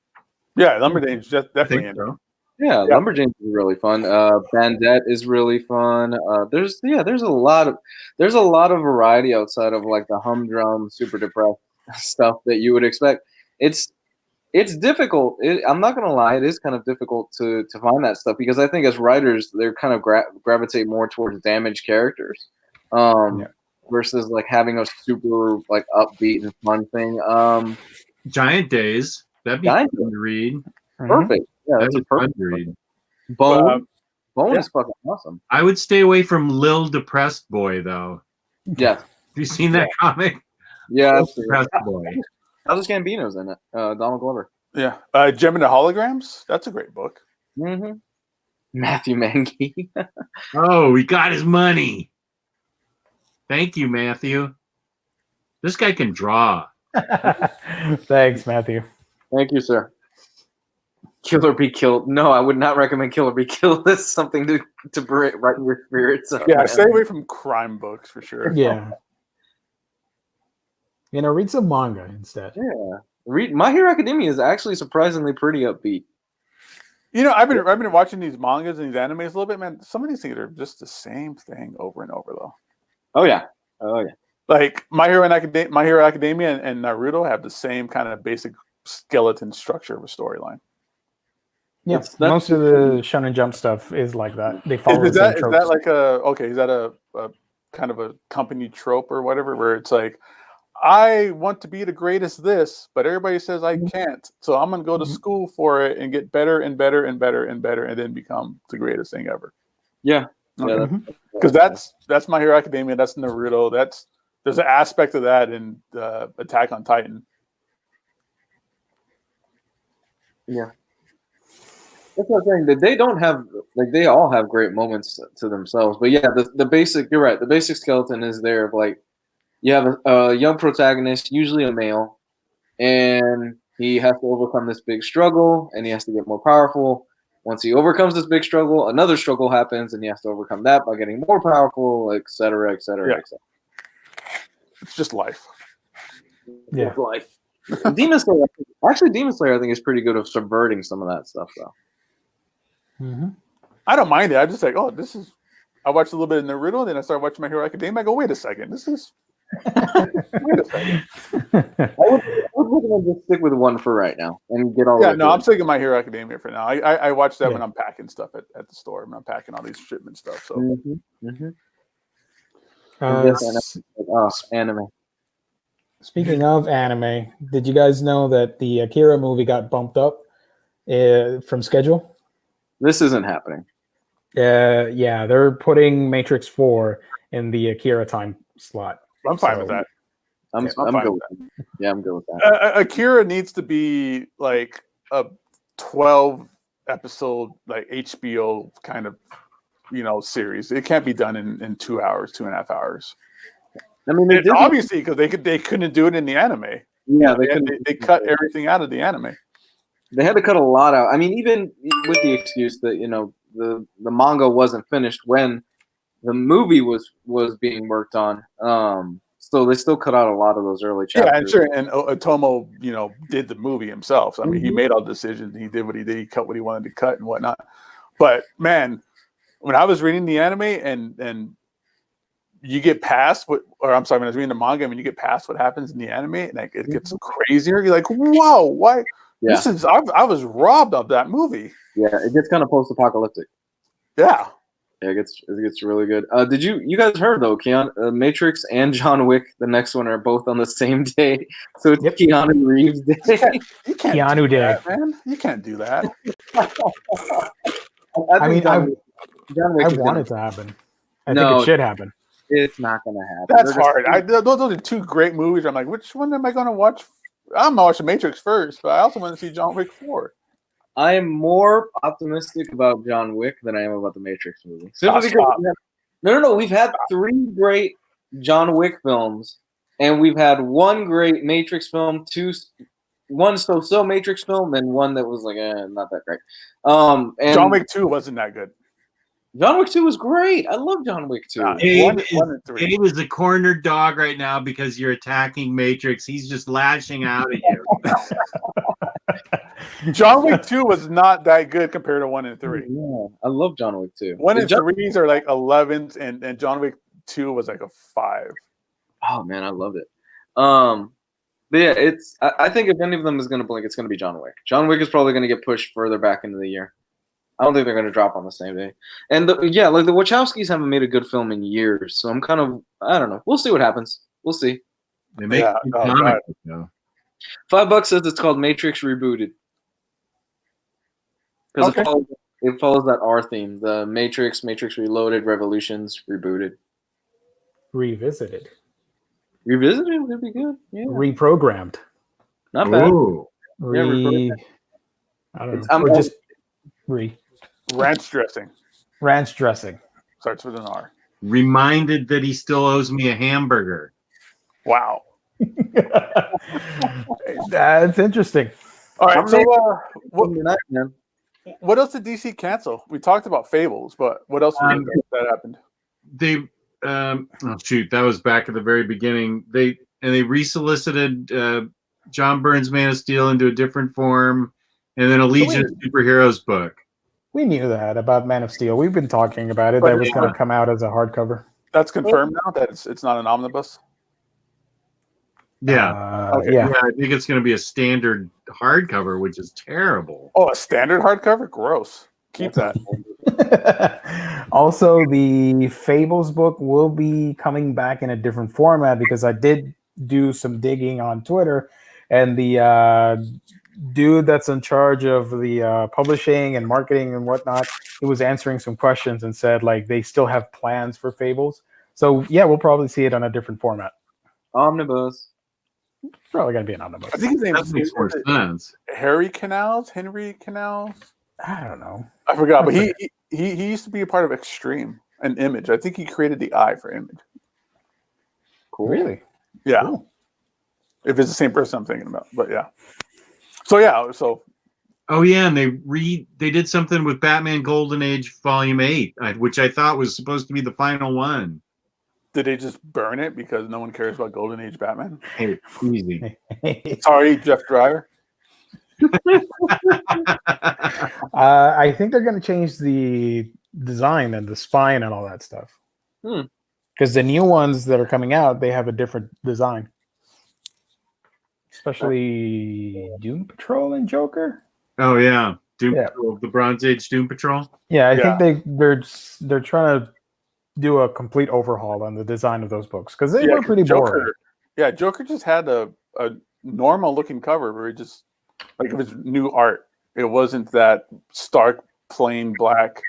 Yeah, Lumberjanes definitely. So. Yeah, Lumberjanes is really fun. Bandette is really fun. There's a lot of variety outside of like the humdrum, super depressed stuff that you would expect. It's difficult. I'm not gonna lie, it is kind of difficult to find that stuff because I think as writers, they're kind of gravitate more towards damaged characters, versus like having a super like upbeat and fun thing. Giant Days. That'd be Giant fun to read. Perfect. Yeah, That'd that's a be fun perfect to read. Bone. Bone is fucking awesome. I would stay away from Lil Depressed Boy though. Yeah. Have you seen that comic? Yeah. Lil Depressed Boy. Childish Gambino's in it. Donald Glover. Yeah. Gem and the Holograms. That's a great book. Mm-hmm. Matthew Menke. Oh, he got his money. Thank you, Matthew. This guy can draw. Thanks, Matthew. Thank you, sir. Kill or Be Killed. No, I would not recommend Kill or Be Killed. That's something to right in your spirits. Yeah, stay away from crime books for sure. Yeah. Read some manga instead. Yeah. Read My Hero Academia is actually surprisingly pretty upbeat. I've been watching these mangas and these animes a little bit, man. Some of these things are just the same thing over and over, though. Oh yeah. Like My Hero Academia and Naruto have the same kind of basic skeleton structure of a storyline. Yeah, most of the Shonen Jump stuff is like that. They follow Is the same tropes. that like is that a kind of a company trope or whatever, where it's like, I want to be the greatest this, but everybody says I can't, so I'm gonna go to school for it and get better and better and better and better, and then become the greatest thing ever. Yeah, because that's My Hero Academia. That's Naruto. There's an aspect of that in Attack on Titan. Yeah. That's what I'm saying. That they don't have they all have great moments to themselves. But yeah, the basic, you're right. The basic skeleton is there of like you have a young protagonist, usually a male, and he has to overcome this big struggle, and he has to get more powerful. Once he overcomes this big struggle, another struggle happens, and he has to overcome that by getting more powerful, et cetera, et cetera, et cetera. It's just life. Yeah, it's life. Demon Slayer, I think is pretty good at subverting some of that stuff, though. I don't mind it. I just like, this is. I watched a little bit of Naruto, then I started watching My Hero Academia. I go, wait a second, this is. Wait a second. I would recommend just stick with one for right now and get all. Yeah, no, I'm sticking My Hero Academia for now. I watch that when I'm packing stuff at the store. When I'm packing all these shipment stuff. So. Anime. Speaking of anime, did you guys know that the Akira movie got bumped up from schedule? This isn't happening. Yeah, they're putting Matrix 4 in the Akira time slot. I'm fine with that. I'm good with that. Yeah, I'm good with that. Akira needs to be like a 12 episode like HBO kind of series. It can't be done in 2 hours, 2.5 hours. I mean, obviously because they couldn't do it in the anime. Yeah, they cut everything out of the anime. They had to cut a lot out. I mean, even with the excuse that the manga wasn't finished when the movie was being worked on. So they still cut out a lot of those early chapters. Yeah, and sure. And Otomo, did the movie himself. So, I mean, he made all the decisions. He did what he did. He cut what he wanted to cut and whatnot. But man, when I was reading the anime and you get past when I was reading the manga, when you get past what happens in the anime, and like it gets crazier. You're like, whoa, why? Yeah. I was robbed of that movie. Yeah, it gets kind of post-apocalyptic. Yeah. Yeah, it gets really good. Did you guys heard though? Matrix and John Wick, the next one, are both on the same day, so it's Keanu Reeves Day. You can't Keanu Day, that, man. You can't do that. I want it to happen. I think it should happen. It's not going to happen. That's hard. Those are two great movies. I'm like, which one am I going to watch? I'm going to watch The Matrix first, but I also want to see John Wick 4. I am more optimistic about John Wick than I am about the Matrix movie. Simply because no. We've had 3 great John Wick films, and we've had 1 great Matrix film, 1 so Matrix film, and 1 that was like not that great. And John Wick 2 wasn't that good. John Wick 2 was great. I love John Wick 2. Gabe is the cornered dog right now because you're attacking Matrix. He's just lashing out at you. John Wick 2 was not that good compared to 1 and 3. Yeah, I love John Wick 2. 1 and 3s are like 11s, and John Wick 2 was like a 5. Oh man, I loved it. But yeah, it's. I think if any of them is going to blink, it's going to be John Wick. John Wick is probably going to get pushed further back into the year. I don't think they're going to drop on the same day. And like the Wachowskis haven't made a good film in years, so I'm kind of. I don't know. We'll see what happens. We'll see. They make Yeah, good oh, comic God. book, though. $5 says it's called Matrix Rebooted. Because Okay. it follows that R theme. The Matrix Reloaded, Revolutions, Rebooted. Revisited, Revisited would be good. Yeah. reprogrammed, Not bad. Ooh. I don't It's- know, I'm or all- just Ranch dressing ranch dressing. starts with an R. Reminded that he still owes me a hamburger. Wow. That's interesting. All right. I'm So, Man. what else did DC cancel? We talked about Fables, but what else that happened? They that was back at the very beginning. They resolicited John Byrne's Man of Steel into a different form, and then a Legion of Superheroes book. We knew that about Man of Steel. We've been talking about it. That was going to come out as a hardcover. That's confirmed now that it's not an omnibus. Yeah. Yeah. I think it's going to be a standard hardcover, which is terrible. Oh, a standard hardcover? Gross. Keep that. Also, the Fables book will be coming back in a different format because I did do some digging on Twitter, and the dude that's in charge of the publishing and marketing and whatnot, he was answering some questions and said like they still have plans for Fables. So yeah, we'll probably see it on a different format. Omnibus. Probably gonna be an omnibus. I think his name That makes more sense. Henry Canals. I don't know. I forgot, but he used to be a part of Extreme and Image. I think he created the eye for Image. Cool. Really? Yeah. Cool. If it's the same person I'm thinking about, but yeah. So Oh yeah, and they did something with Batman Golden Age Volume 8, which I thought was supposed to be the final one. did they just burn it because no one cares about Golden Age Batman? Hey, easy. Sorry, Jeff Driver. I think they're going to change the design and the spine and all that stuff. Because the new ones that are coming out, they have a different design. Especially Doom Patrol and Joker. Oh yeah, Doom Patrol, the Bronze Age Doom Patrol. Yeah, I think they're trying to do a complete overhaul on the design of those books because they were pretty boring. Yeah, Joker just had a normal looking cover where he just like it was new art. It wasn't that stark plain black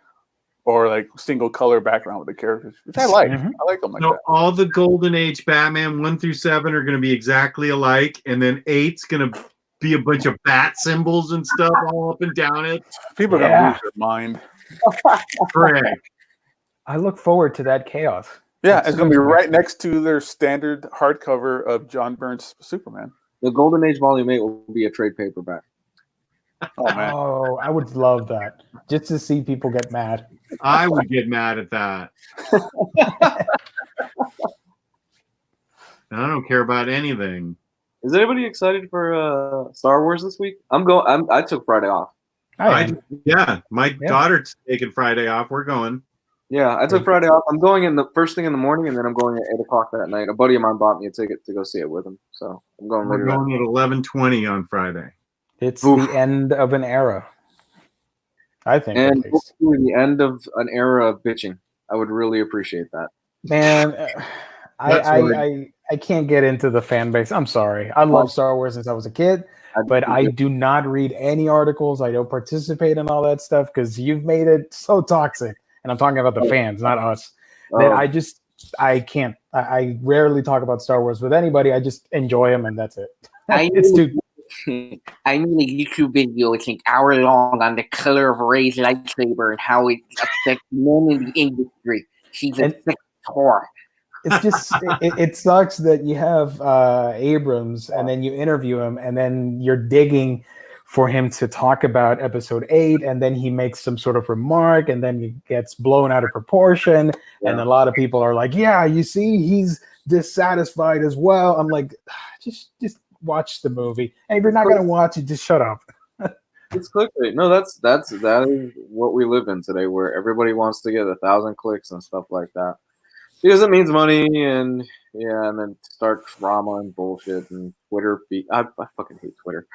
or like single color background with the characters, which I like. I like them like that. All the Golden Age Batman 1 through 7 are going to be exactly alike, and then 8's going to be a bunch of bat symbols and stuff all up and down it. People are gonna lose their mind. Correct. I look forward to that chaos. Yeah, it's going to be right next to their standard hardcover of John Byrne's Superman. The Golden Age Volume 8 will be a trade paperback. Oh, man. Oh, I would love that. Just to see people get mad. I would get mad at that. I don't care about anything. Is anybody excited for Star Wars this week? I took Friday off. My daughter's taking Friday off. We're going. Yeah, I took Friday off. I'm going in the first thing in the morning, and then I'm going at 8 o'clock that night. A buddy of mine bought me a ticket to go see it with him, so I'm going We're later. going at 11:20 on Friday. It's the end of an era. I think. And hopefully the end of an era of bitching. I would really appreciate that. Man, I can't get into the fan base. I'm sorry. I love Star Wars since I was a kid, but I do not read any articles. I don't participate in all that stuff because you've made it so toxic. And I'm talking about the fans, not us. That I can't. I rarely talk about Star Wars with anybody. I just enjoy them, and that's it. It's too. I made a YouTube video, it's an hour long, on the color of Rey's lightsaber and how it affects men in the industry. She's a sick whore. It's just it sucks that you have Abrams and then you interview him and then you're digging for him to talk about episode 8 and then he makes some sort of remark and then he gets blown out of proportion and a lot of people are like, yeah, you see, he's dissatisfied as well. I'm like, just watch the movie. And if you're not going to watch it, just shut up. It's clickbait. No, that is what we live in today, where everybody wants to get 1,000 clicks and stuff like that because it means money, and Yeah, and then start drama and bullshit and Twitter. I fucking hate Twitter.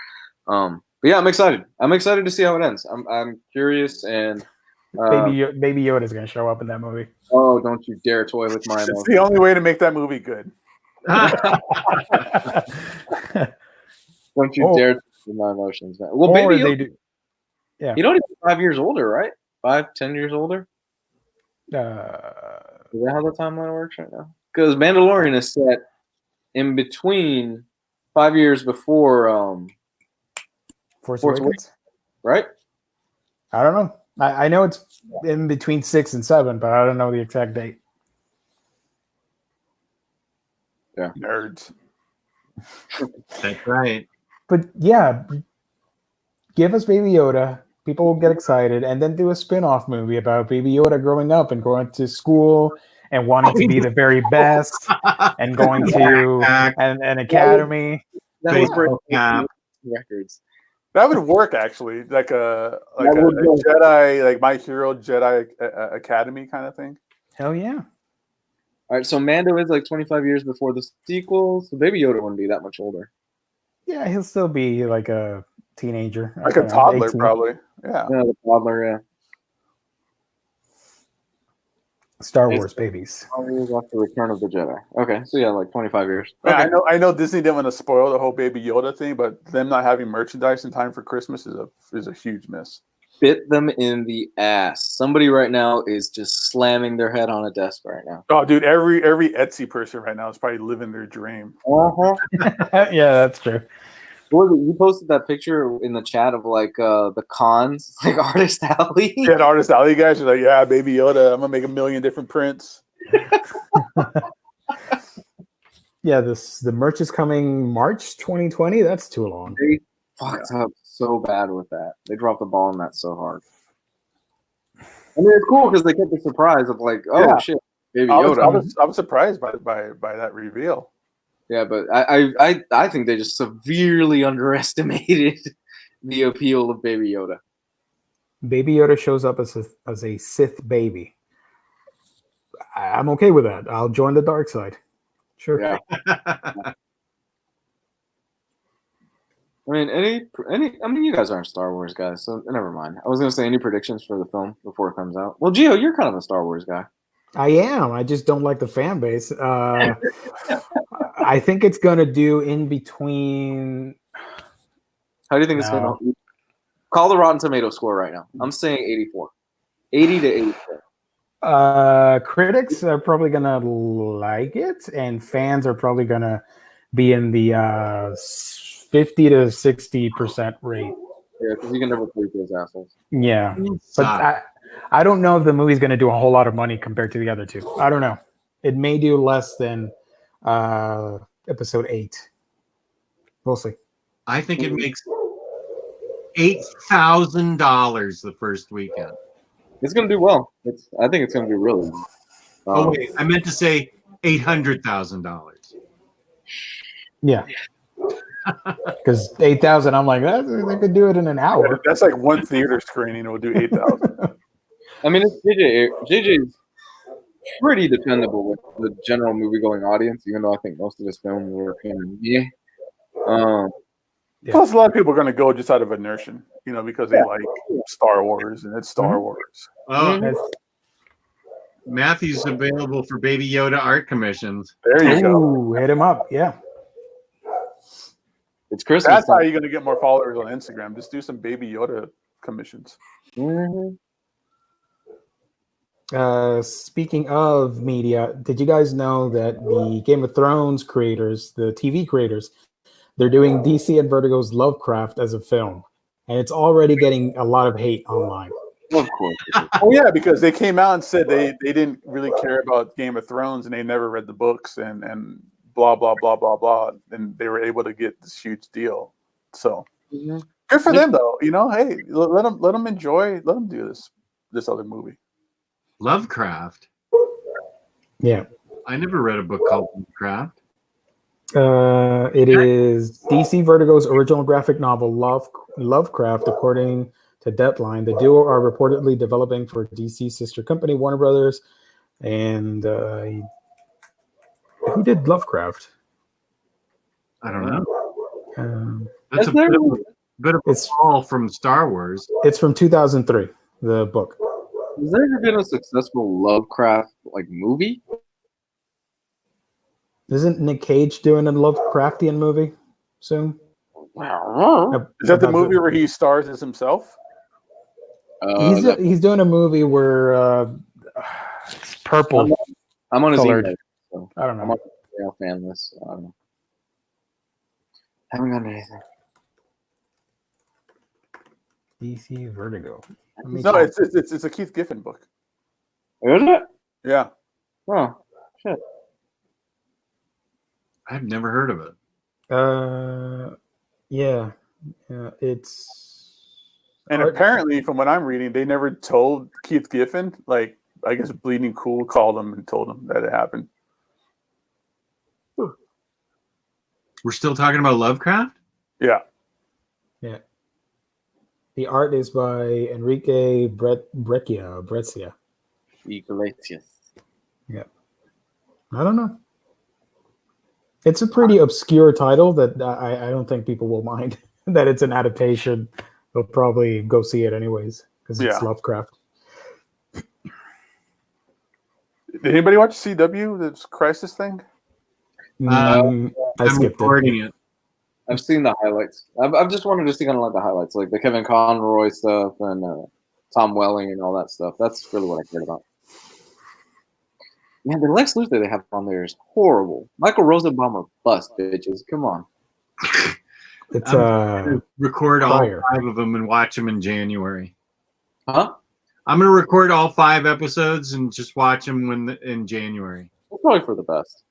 But yeah, I'm excited. I'm excited to see how it ends. I'm curious and Baby Yoda's gonna show up in that movie. oh, don't you dare toy with my It's emotions. the only way to make that movie good. Don't you dare toy with my emotions, man. Well, or Baby they Yoda, do. Yeah. you know he's 5 years older, right? 5-10 years older. Is that how the timeline works right now? Because Mandalorian is set in between 5 years before Force Force Awakens? right? I don't know. I know it's in between 6 and 7, but I don't know the exact date. Yeah, Nerds. That's right. But yeah, give us Baby Yoda. People will get excited, and then do a spin-off movie about Baby Yoda growing up and going to school and wanting to be the very best and going to an academy. that would break records. That would work actually, like a would work. Jedi, like My Hero Jedi Academy kind of thing. Hell yeah. All right, so Mando is like 25 years before the sequel, so Baby Yoda wouldn't be that much older. Yeah, he'll still be like a teenager. Like a toddler, 18. probably. Yeah. Yeah, the toddler, yeah. Star Wars babies. 12 years after Return of the Jedi. Okay, so yeah, like 25 years. Yeah, Okay. I know Disney didn't want to spoil the whole Baby Yoda thing, but them not having merchandise in time for Christmas is a huge miss. Bit them in the ass. Somebody right now is just slamming their head on a desk right now. Oh, dude, every Etsy person right now is probably living their dream. Uh-huh. Yeah, that's true. What was it? You posted that picture in the chat of like the cons, like Artist Alley. Yeah, the Artist Alley guys are like, yeah, Baby Yoda, I'm gonna make 1 million different prints. Yeah, the merch is coming March 2020. That's too long. They fucked up so bad with that. They dropped the ball on that so hard. I mean, it's cool because they kept the surprise of like, oh Yeah. shit, Baby I Yoda. was surprised by that reveal. Yeah, but I think they just severely underestimated the appeal of Baby Yoda. Baby Yoda shows up as a Sith baby. I'm okay with that. I'll join the dark side. Sure. Yeah. I mean, you guys aren't Star Wars guys, so never mind. I was gonna say any predictions for the film before it comes out. Well, Gio, you're kind of a Star Wars guy. I am. I just don't like the fan base. I think it's gonna do in between. How do you think it's going to call the Rotten Tomato score right now? I'm saying 84. 80 to 84. Critics are probably gonna like it, and fans are probably gonna be in the 50 to 60% rate. Yeah, because you can never please those assholes. Yeah, but I don't know if the movie's gonna do a whole lot of money compared to the other two. I don't know. It may do less than episode 8. We'll see. I think it makes $8,000 the first weekend. It's going to do well. I think it's going to do really well. Oh wait, I meant to say $800,000. Yeah, because 8,000, I'm like, they could do it in an hour. That's like one theater screening. It will do 8,000. I mean, it's JJ's pretty dependable with the general movie-going audience, even though I think most of his films were kind of Yeah. Plus, a lot of people are going to go just out of inertia, because they like Star Wars and it's Star Wars. Oh, Matthew's available for Baby Yoda art commissions. There you go. Hit him up. Yeah. It's Christmas. That's how you're going to get more followers on Instagram. Just do some Baby Yoda commissions. Mm-hmm. Speaking of media, did you guys know that the Game of Thrones creators, the TV creators, they're doing DC and Vertigo's Lovecraft as a film, and it's already getting a lot of hate online. Of course. Oh yeah, because they came out and said they didn't really care about Game of Thrones and they never read the books and blah blah blah blah blah, and they were able to get this huge deal. So good for them though. Hey, let them enjoy. Let them do this other movie. Lovecraft. Yeah. I never read a book called Lovecraft. It is DC Vertigo's original graphic novel, Lovecraft, according to Deadline. The duo are reportedly developing for DC's sister company, Warner Brothers, and Who did Lovecraft? I don't know. That's a bit of a fall from Star Wars. It's from 2003. The book. Has there ever been a successful Lovecraft movie? Isn't Nick Cage doing a Lovecraftian movie soon? Is that the movie where he stars as himself? He's doing a movie where it's purple. I'm on his colored. email, so I don't know. I'm on the email fan list. So I don't know. Haven't gotten anything. DC Vertigo. No, it's a Keith Giffen book. Is it? Yeah. Oh, shit. I've never heard of it. Yeah. It's. And apparently, from what I'm reading, they never told Keith Giffen. Like, I guess Bleeding Cool called him and told him that it happened. We're still talking about Lovecraft? Yeah. Yeah. The art is by Enrique Breccia. Iglesias. Yeah. I don't know. It's a pretty obscure title that I don't think people will mind that it's an adaptation. They'll probably go see it anyways because it's Lovecraft. Did anybody watch CW, this Crisis thing? I skipped it. I've seen the highlights. I've just wanted to see kind of the highlights, like the Kevin Conroy stuff and Tom Welling and all that stuff. That's really what I cared about. Man, the Lex Luthor they have on there is horrible. Michael Rosenbaum or bust, bitches. Come on. It's I'm gonna record all 5 of them and watch them in January. Huh? I'm gonna record all 5 episodes and just watch them in January. That's probably for the best.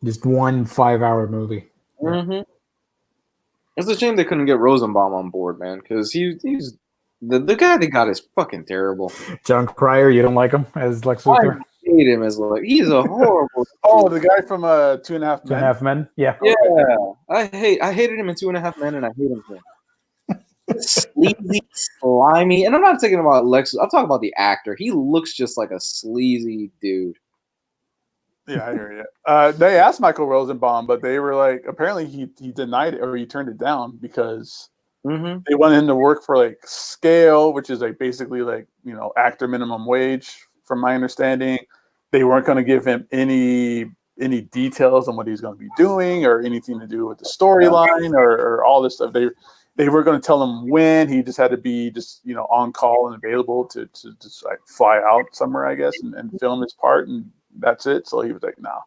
Just one 5-hour movie. Mm-hmm. It's a shame they couldn't get Rosenbaum on board, man, because he's the guy they got is fucking terrible. John Cryer, you don't like him as Lex Luthor? I hate him as he's a horrible. The guy from 2.5 Men. 2.5 Men, yeah. Yeah, I hated him in 2.5 Men, and I hate him here. Sleazy, slimy, and I'm not talking about Lex. I'm talking about the actor. He looks just like a sleazy dude. Yeah, I hear you. They asked Michael Rosenbaum, but they were like, apparently he denied it or he turned it down because they wanted him to work for Scale, which is basically actor minimum wage, from my understanding. They weren't going to give him any details on what he's going to be doing or anything to do with the storyline or all this stuff. They were going to tell him when. He just had to be on call and available to just fly out somewhere, I guess, and film his part, and that's it. So he was like, "Nah."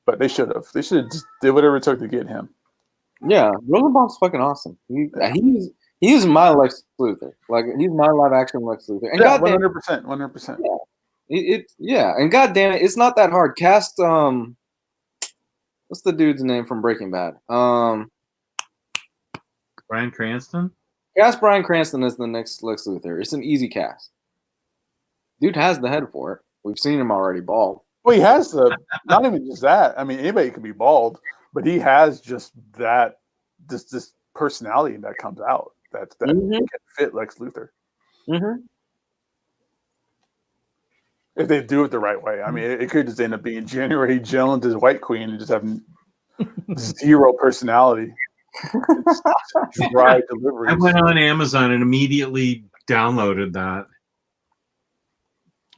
But they should have. They should have just did whatever it took to get him. Yeah, Rosenbaum's fucking awesome. He's my Lex Luthor. He's my live action Lex Luthor. And 100%. Yeah. And goddamn it, it's not that hard. Cast what's the dude's name from Breaking Bad? Bryan Cranston? Cast Bryan Cranston as the next Lex Luthor. It's an easy cast. Dude has the head for it. We've seen him already bald. Well, he has not even just that. I mean, anybody could be bald, but he has just that, this personality that comes out that can fit Lex Luthor. Mm-hmm. If they do it the right way. I mean, it could just end up being January Jones as White Queen and just having zero personality. Dry deliveries. I went on Amazon and immediately downloaded that.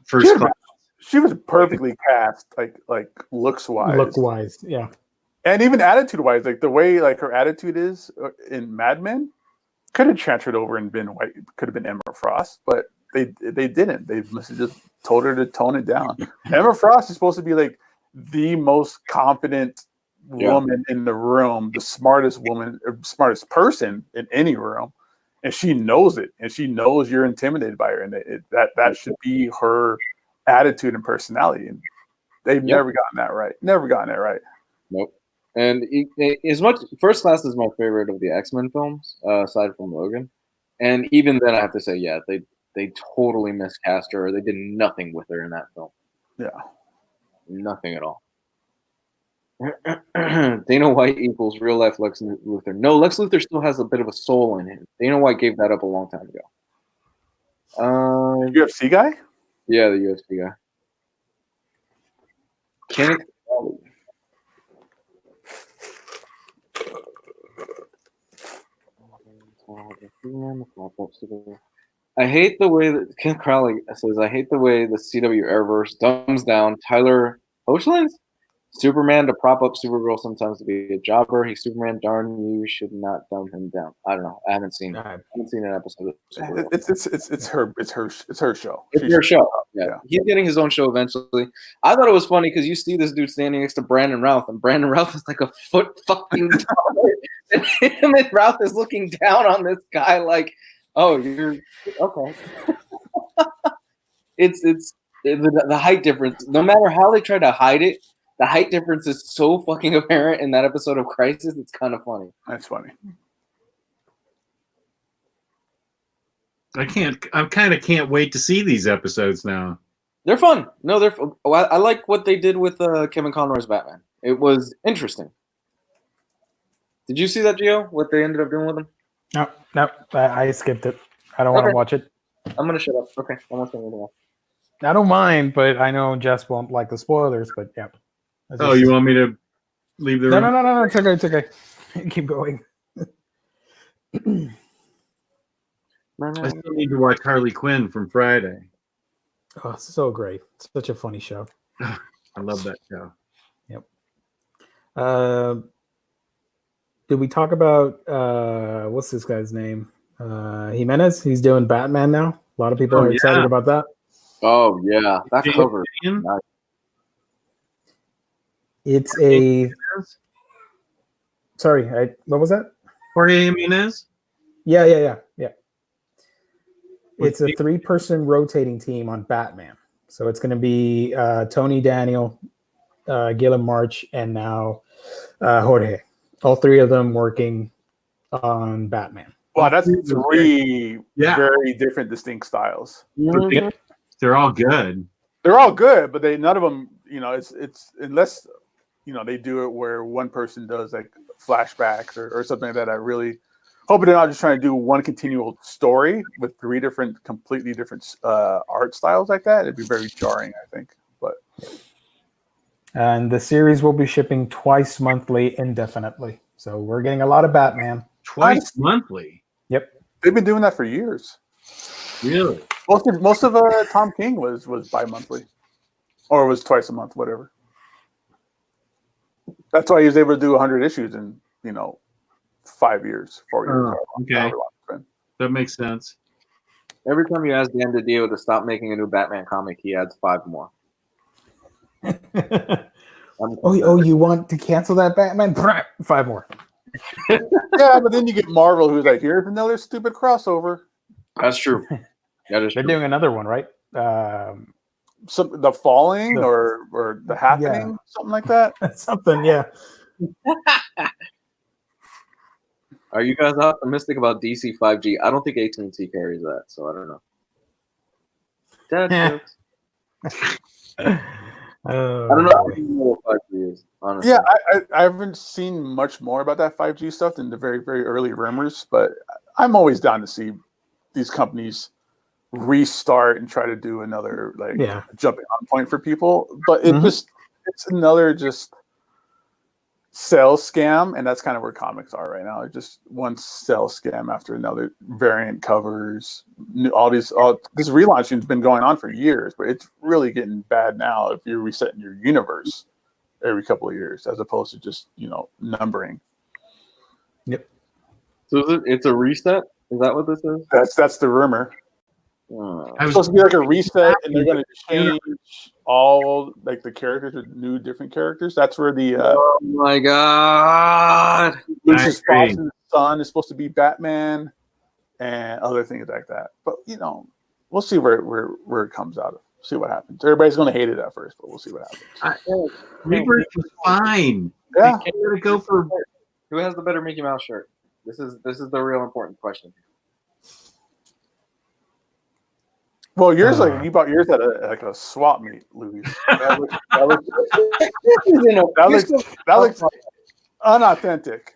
First class. She was perfectly cast, like looks wise. Look wise, yeah. And even attitude wise, the way her attitude is in Mad Men could have transferred over and been white. Could have been Emma Frost, but they didn't. They must have just told her to tone it down. Emma Frost is supposed to be the most confident woman in the room, the smartest woman, or smartest person in any room, and she knows it, and she knows you're intimidated by her, and that should be her attitude and personality, and they've never gotten that right. Never gotten it right. Nope. And as much First Class is my favorite of the X-Men films, aside from Logan, and even then I have to say, they totally miscast her. Or they did nothing with her in that film. Yeah, nothing at all. Dana White equals real life Lex Luthor. No, Lex Luthor still has a bit of a soul in him. Dana White gave that up a long time ago. UFC guy? Yeah, the UFC guy. Can't Crowley. I hate the way that Kim Crowley says, I hate the way the CW Airverse dumbs down Tyler Hoechlin? Superman to prop up Supergirl sometimes to be a jobber. He's Superman. Darn, you should not dumb him down. I don't know. I haven't seen an episode of Supergirl. It's her show. It's her show. Yeah. He's getting his own show eventually. I thought it was funny because you see this dude standing next to Brandon Routh, and Brandon Routh is like a foot fucking taller. And him and Routh is looking down on this guy like, oh, you're okay. It's the height difference. No matter how they try to hide it, the height difference is so fucking apparent in that episode of Crisis. It's kind of funny. That's funny. I kind of can't wait to see these episodes now. They're fun. No, they're. I like what they did with Kevin Conroy's Batman. It was interesting. Did you see that, Gio? What they ended up doing with him? No, I skipped it. I don't want to watch it. I'm gonna shut up. Okay, I'm not saying anything else. I don't mind, but I know Jess won't like the spoilers. But yeah. Oh, you want me to leave the room? No. It's okay. It's okay. Keep going. I still need to watch Harley Quinn from Friday. Oh, so great. Such a funny show. I love that show. Yep. Did we talk about what's this guy's name? Jimenez? He's doing Batman now. A lot of people are excited about that. Oh yeah, that cover. Nice. It's a. Sorry, what was that? Jorge Jimenez? Yeah. It's a 3-person rotating team on Batman. So it's going to be Tony Daniel, Gilliam March, and now Jorge. All 3 of them working on Batman. Wow, that's 3 very different, distinct styles. Mm-hmm. They're all good. They're all good, but none of them, it's unless, they do it where one person does like flashbacks or something like that. I really hope they're not just trying to do one continual story with 3 completely different art styles like that. It'd be very jarring, I think. But and the series will be shipping twice monthly indefinitely. So we're getting a lot of Batman. Twice monthly? Yep. They've been doing that for years. Really? Most of Tom King was bi-monthly. Or was twice a month, whatever. That's why he was able to do 100 issues in, 5 years, 4 years. Okay. That makes sense. Every time you ask Dan DiDio to stop making a new Batman comic, he adds 5 more. You want to cancel that Batman? 5 more. Yeah, but then you get Marvel, who's like, here's another stupid crossover. That's true. That is They're true. doing another one, right? The Falling or The Happening, something like that. Something, yeah. Are you guys optimistic about DC 5G? I don't think AT&T carries that, so I don't know. Dad jokes. I don't know what 5G is, honestly. Yeah, I haven't seen much more about that 5G stuff than the very, very early rumors, but I'm always down to see these companies restart and try to do another jumping on point for people. But it's another just sales scam, and that's kind of where comics are right now. It's just one sales scam after another, variant covers, all this relaunching has been going on for years, but it's really getting bad now if you're resetting your universe every couple of years as opposed to just numbering. Yep. So it's a reset? Is that what this is? That's the rumor. It's supposed to be like a reset, and they're going to change all the characters with new different characters. That's where the oh my god, Lucius Fox's son is supposed to be Batman and other things like that. But we'll see where it comes out of. See what happens. Everybody's going to hate it at first, but we'll see what happens. Rebirth was fine. Yeah, let it go for who has the better Mickey Mouse shirt. This is the real important question. Well, yours you bought yours at a swap meet, Louis. That looks unauthentic.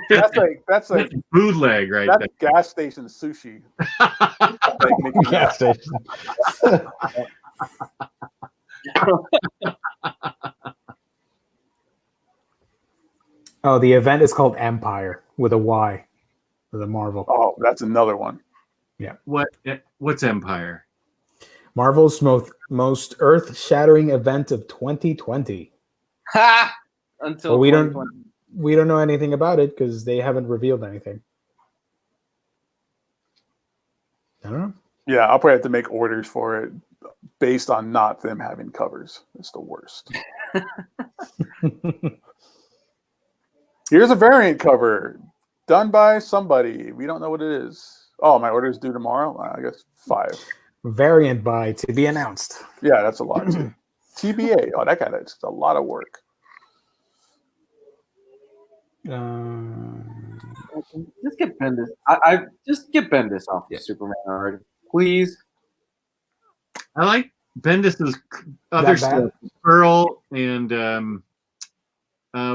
That's like bootleg, right? That's gas station sushi. Gas station. Oh, the event is called Empire with a Y, with a Marvel. Oh, that's another one. What's Empire? Marvel's most earth-shattering event of 2020. Ha! Until Well, we 2020. don't know anything about it because they haven't revealed anything. I don't know. Yeah, I'll probably have to make orders for it based on not them having covers. It's the worst. Here's a variant cover done by somebody. We don't know what it is. Oh, my order is due tomorrow? I guess 5. Variant by to be announced. Yeah, that's a lot too. TBA. Oh, that it's a lot of work. Just get Bendis. I just get Bendis off of Superman already, please. I like Bendis's other stuff. Pearl and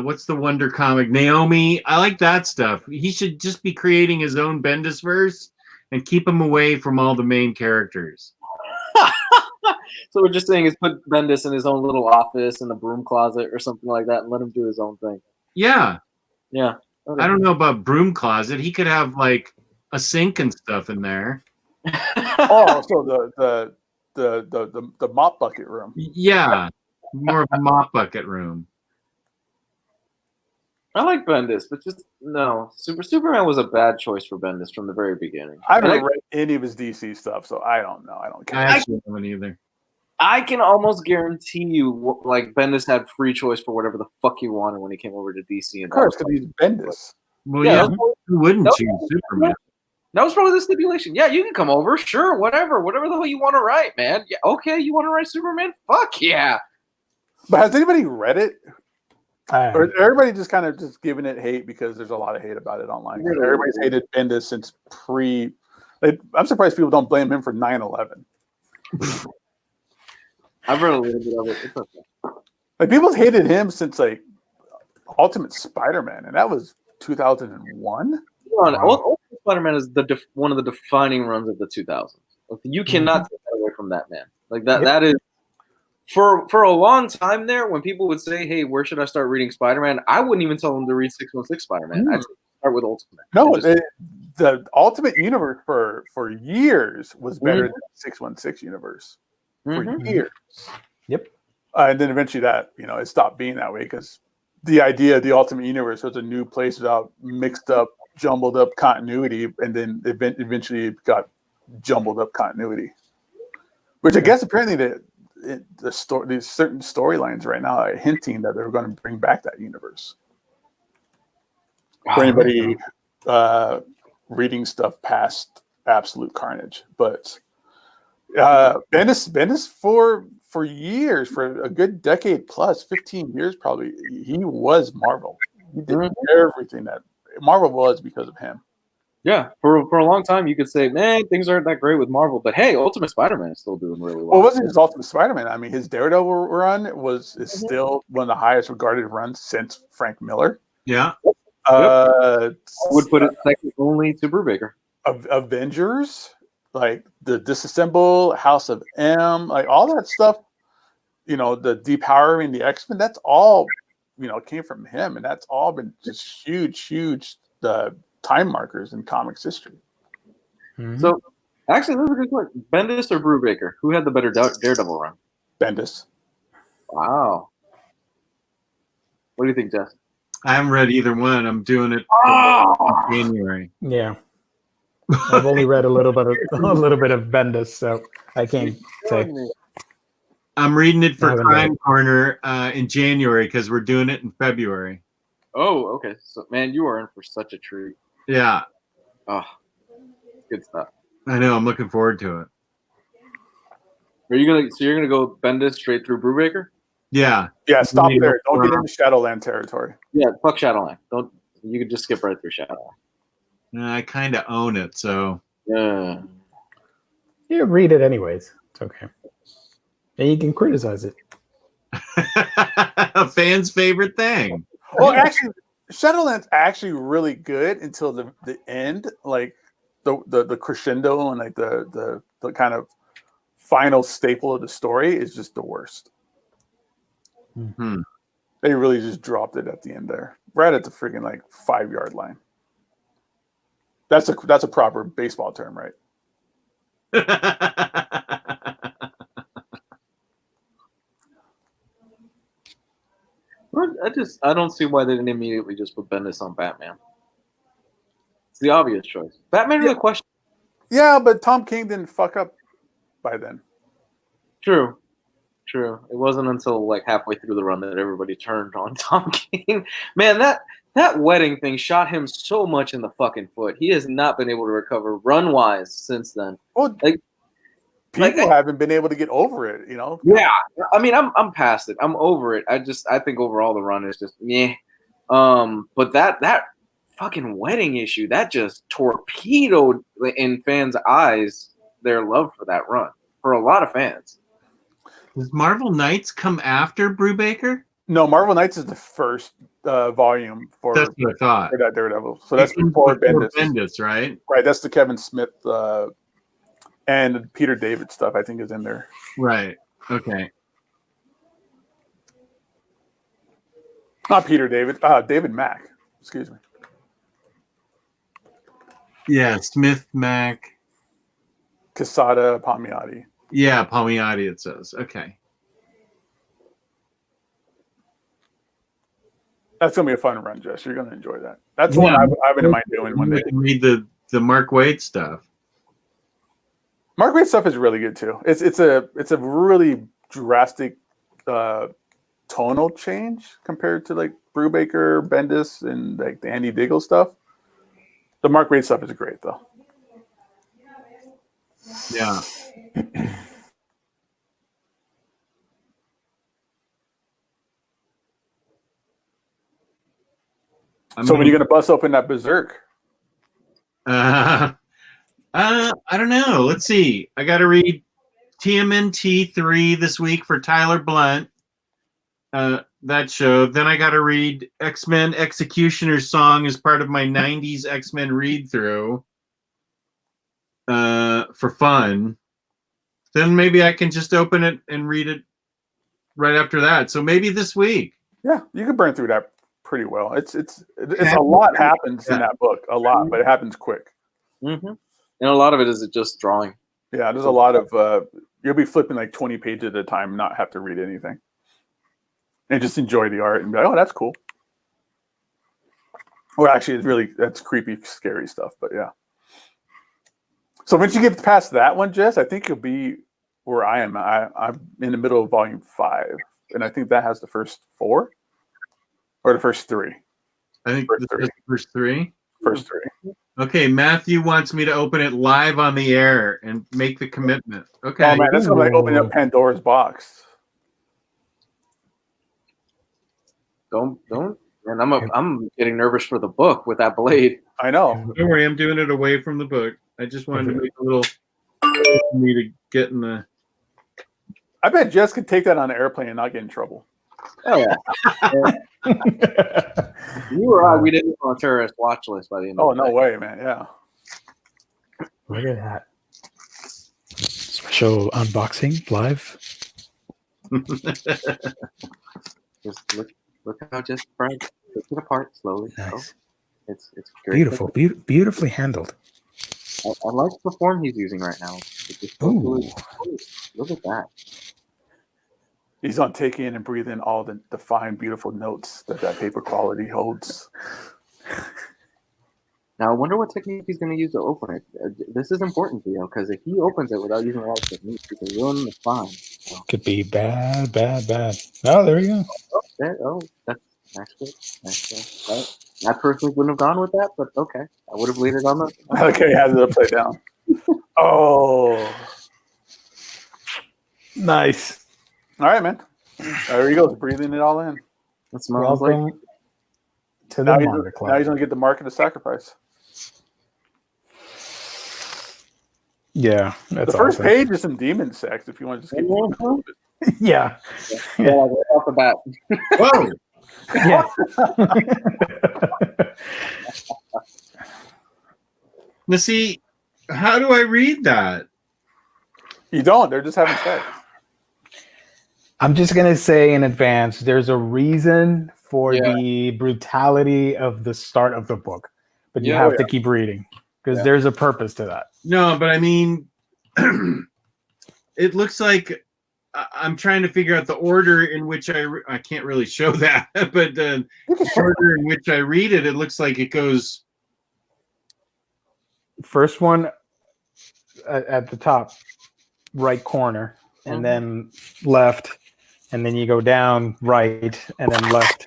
what's the Wonder comic? Naomi. I like that stuff. He should just be creating his own Bendis verse and keep him away from all the main characters. So we're just saying is put Bendis in his own little office in the broom closet or something like that and let him do his own thing. Yeah. Yeah. Okay. I don't know about broom closet. He could have like a sink and stuff in there. Oh, so the mop bucket room. Yeah. More of a mop bucket room. I like Bendis, but just no. Superman was a bad choice for Bendis from the very beginning. I haven't read any of his DC stuff, so I don't know. I don't care. I actually haven't either. I can almost guarantee you, like Bendis had free choice for whatever the fuck he wanted when he came over to DC. Of course, because he's Bendis. Well, yeah, who wouldn't choose Superman? That was probably the stipulation. Yeah, you can come over, sure, whatever the hell you want to write, man. Yeah, okay, you want to write Superman? Fuck yeah. But has anybody read it? Or everybody just kind of just giving it hate because there's a lot of hate about it online. Really? Everybody's hated Bendis since I'm surprised people don't blame him for 9/11. I've read a little bit of it. It's okay. Like people hated him since like Ultimate Spider-Man, and that was 2001. Ultimate Spider-Man is one of the defining runs of the 2000s. Like, you cannot take that away from that man. Like that. Yep. That is for a long time there. When people would say, "Hey, where should I start reading Spider-Man?" I wouldn't even tell them to read 616 Spider-Man. I'd start with Ultimate. No, the Ultimate Universe for years was better than the 616 universe for years. Yep. And then eventually that it stopped being that way because the idea of the Ultimate Universe was a new place without mixed up, jumbled up continuity, and then eventually it got jumbled up continuity. Which I guess apparently these certain storylines right now are hinting that they're going to bring back that universe. For anybody reading stuff past Absolute Carnage, but Bendis for years, for a good decade plus, 15 years probably, he was Marvel. He did everything that Marvel was because of him. Yeah, for a long time you could say, man, things aren't that great with Marvel, but hey, Ultimate Spider-Man is still doing really well. Well, it wasn't just Ultimate Spider-Man. I mean, his Daredevil run is still one of the highest regarded runs since Frank Miller. Yeah. I would put it second only to Brubaker. Avengers, like the Disassemble, House of M, like all that stuff, the depowering the X-Men, that's all, came from him. And that's all been just huge time markers in comics history. So, actually, that's a good question. Bendis or Brubaker? Who had the better Daredevil run? Bendis. Wow. What do you think, Jess? I haven't read either one. I'm doing it in January. Yeah. I've only read a little bit of Bendis, so I can't say. I'm reading it for Crime Corner in January because we're doing it in February. Oh, okay. So, man, you are in for such a treat. Yeah. Oh, good stuff. I know. I'm looking forward to it. You're gonna go Bendis straight through Brubaker? Yeah. Yeah. Stop there. Don't get into Shadowland territory. Yeah. Fuck Shadowland. Don't. You could just skip right through Shadowland. I kind of own it, so. Yeah. You read it anyways. It's okay. And you can criticize it. A fan's favorite thing. Well, actually, Shadowland's actually really good until the end, like the crescendo and like the kind of final staple of the story is just the worst. They really just dropped it at the end there, right at the freaking like 5-yard line. That's a proper baseball term, right? I don't see why they didn't immediately just put Bendis on Batman. It's the obvious choice. Batman really question. Yeah, but Tom King didn't fuck up by then. True. It wasn't until like halfway through the run that everybody turned on Tom King. Man, that wedding thing shot him so much in the fucking foot. He has not been able to recover run-wise since then. Well, people haven't been able to get over it, you know? Yeah. I mean, I'm past it. I'm over it. I think overall the run is just meh. But that fucking wedding issue, that just torpedoed in fans' eyes their love for that run. For a lot of fans. Does Marvel Knights come after Brubaker? No, Marvel Knights is the first volume for, that's what I thought. For that Daredevil. So that's before Bendis, right? Right. That's the Kevin Smith and Peter David stuff, I think, is in there. Right. Okay. Not Peter David. David Mack. Excuse me. Yeah, Smith, Mack. Quesada, Palmiotti. Yeah, Palmiotti, it says. Okay. That's going to be a fun run, Jess. You're going to enjoy that. That's one I've been in mind doing one day. Read the Mark Waid stuff. Mark Waid stuff is really good, too. It's a really drastic tonal change compared to, like, Brubaker, Bendis, and, like, the Andy Diggle stuff. The Mark Waid stuff is great, though. Yeah. So when are you going to bust open that Berserk? I don't know. Let's see. I got to read TMNT 3 this week for Tyler Blunt. That show. Then I got to read X-Men Executioner's Song as part of my 90s X-Men read-through for fun. Then maybe I can just open it and read it right after that. So maybe this week. Yeah, you can burn through that pretty well. It's a lot happens in that book. A lot, but it happens quick. Mm-hmm. And a lot of it is just drawing. Yeah, there's a lot of you'll be flipping like 20 pages at a time, not have to read anything. And just enjoy the art and be like, oh, that's cool. Well, actually, that's creepy, scary stuff, but yeah. So once you get past that one, Jess, I think you'll be where I am. I'm in the middle of volume 5, and I think that has the first 4 or the first 3. I think first 3. First 3. Okay, Matthew wants me to open it live on the air and make the commitment. Okay. Oh man, that's like opening up Pandora's box. Don't. And I'm getting nervous for the book with that blade. I know. Don't worry, I'm doing it away from the book. I just wanted to make a little for me to get in the. I bet Jess could take that on an airplane and not get in trouble. Oh yeah. You or I, we didn't on a terrorist watch list by the end. Oh no way, man! Yeah. Look at that special unboxing live. Just look how just Frank took it apart slowly. Nice. Oh, it's great. Beautiful, beautifully handled. I like the form he's using right now. Look at that. He's on taking in and breathing in all the fine, beautiful notes that paper quality holds. Now, I wonder what technique he's going to use to open it. This is important, Theo, because if he opens it without using a lot of technique, he can ruin the spine. So. Could be bad. Oh, there you go. That's nice. Right. I personally wouldn't have gone with that, but okay. I would have laid it on the... Okay, has it upside down. Oh. Nice. All right, man. There he goes, breathing it all in. That smells like... To the Manga Club. Now he's going to get the mark of the sacrifice. Yeah, that's the first awesome. page is some demon sex. If you want to just keep going a little bit. Yeah. Yeah, right off the bat. Whoa. Yeah. Now, see, how do I read that? You don't. They're just having sex. I'm just gonna say in advance, there's a reason for the brutality of the start of the book, but you have to keep reading because there's a purpose to that. No, but I mean, it looks like I'm trying to figure out the order in which I can't really show that, but the order in which I read it, it looks like it goes. First one at the top right corner, and then left, and then you go down right, and then left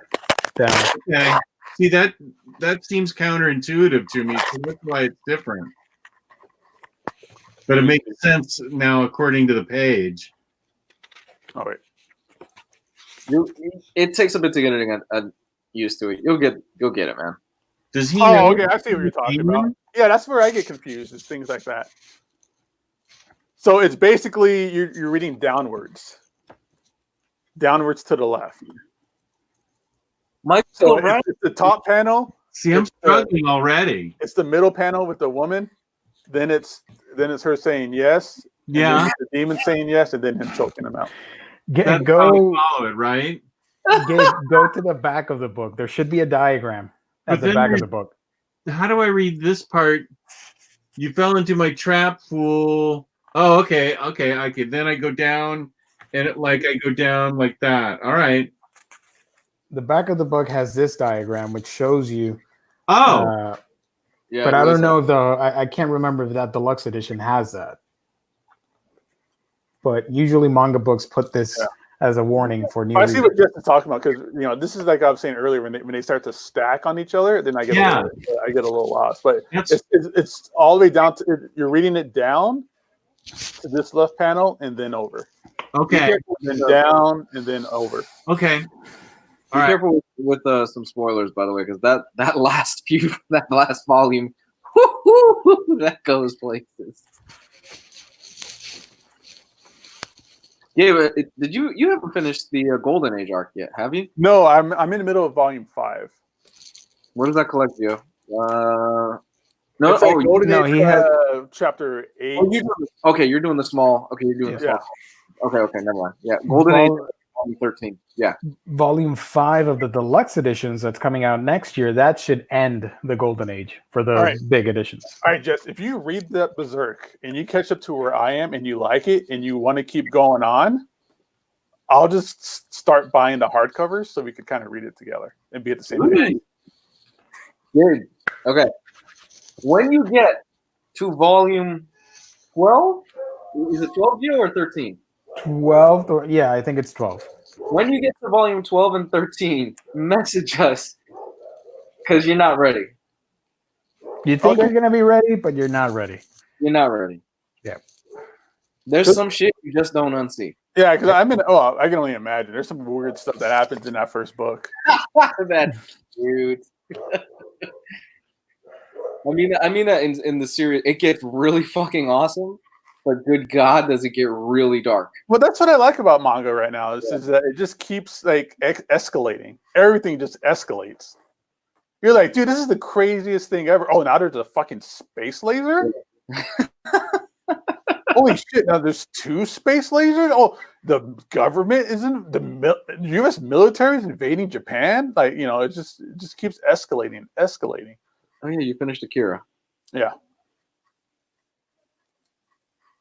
down. Okay. See, that seems counterintuitive to me, so that's why it's different. But it makes sense now according to the page. Oh wait. It takes a bit to get it used to it. You'll get it, man. Does he? Oh, okay. I see what you're talking about. Yeah, that's where I get confused. Is things like that. So it's basically you're reading downwards to the left. So it's the top panel. See, I'm struggling already. It's the middle panel with the woman. Then it's her saying yes. Yeah. The demon saying yes, and then him choking him out. That's how we follow it, right? Go to the back of the book. There should be a diagram at the back of the book. How do I read this part? You fell into my trap, fool. Oh, okay. Then I go down, and I go down like that. All right. The back of the book has this diagram, which shows you. Oh. Yeah, but I don't know if I can't remember if that deluxe edition has that. But usually manga books put this as a warning for new readers. I see what Justin's talking about because this is like I was saying earlier when they start to stack on each other, then I get a little lost. But it's all the way down to you're reading it down to this left panel and then over. Okay. And then down and then over. Okay. Be careful with some spoilers, by the way, because that last volume, that goes places. Yeah, but you haven't finished the Golden Age arc yet, have you? No, I'm in the middle of volume 5. Where does that collect you? No, Golden Age, he has chapter 8. You're doing the small. Okay, you're doing the small. Okay, never mind. Yeah, Golden Age, volume 13. Yeah, volume 5 of the deluxe editions that's coming out next year. That should end the Golden Age for the big editions. All right, Jess, if you read that Berserk and you catch up to where I am and you like it and you want to keep going on, I'll just start buying the hardcovers so we could kind of read it together and be at the same time. Good. Okay. When you get to volume 12, is it 12 or 13? 12, I think it's 12. When you get to volume 12 and 13, message us because you're not ready. You think you're going to be ready, but you're not ready. You're not ready. Yeah. There's some shit you just don't unsee. Yeah, because I can only imagine. There's some weird stuff that happens in that first book. That's cute. I mean that in the series, it gets really fucking awesome. But good God, does it get really dark? Well, that's what I like about manga right now is that it just keeps escalating. Everything just escalates. You're like, dude, this is the craziest thing ever. Oh, now there's a fucking space laser? Holy shit, now there's 2 space lasers? Oh, the government isn't the U.S. military is invading Japan? It just keeps escalating. Oh yeah, you finished Akira. Yeah.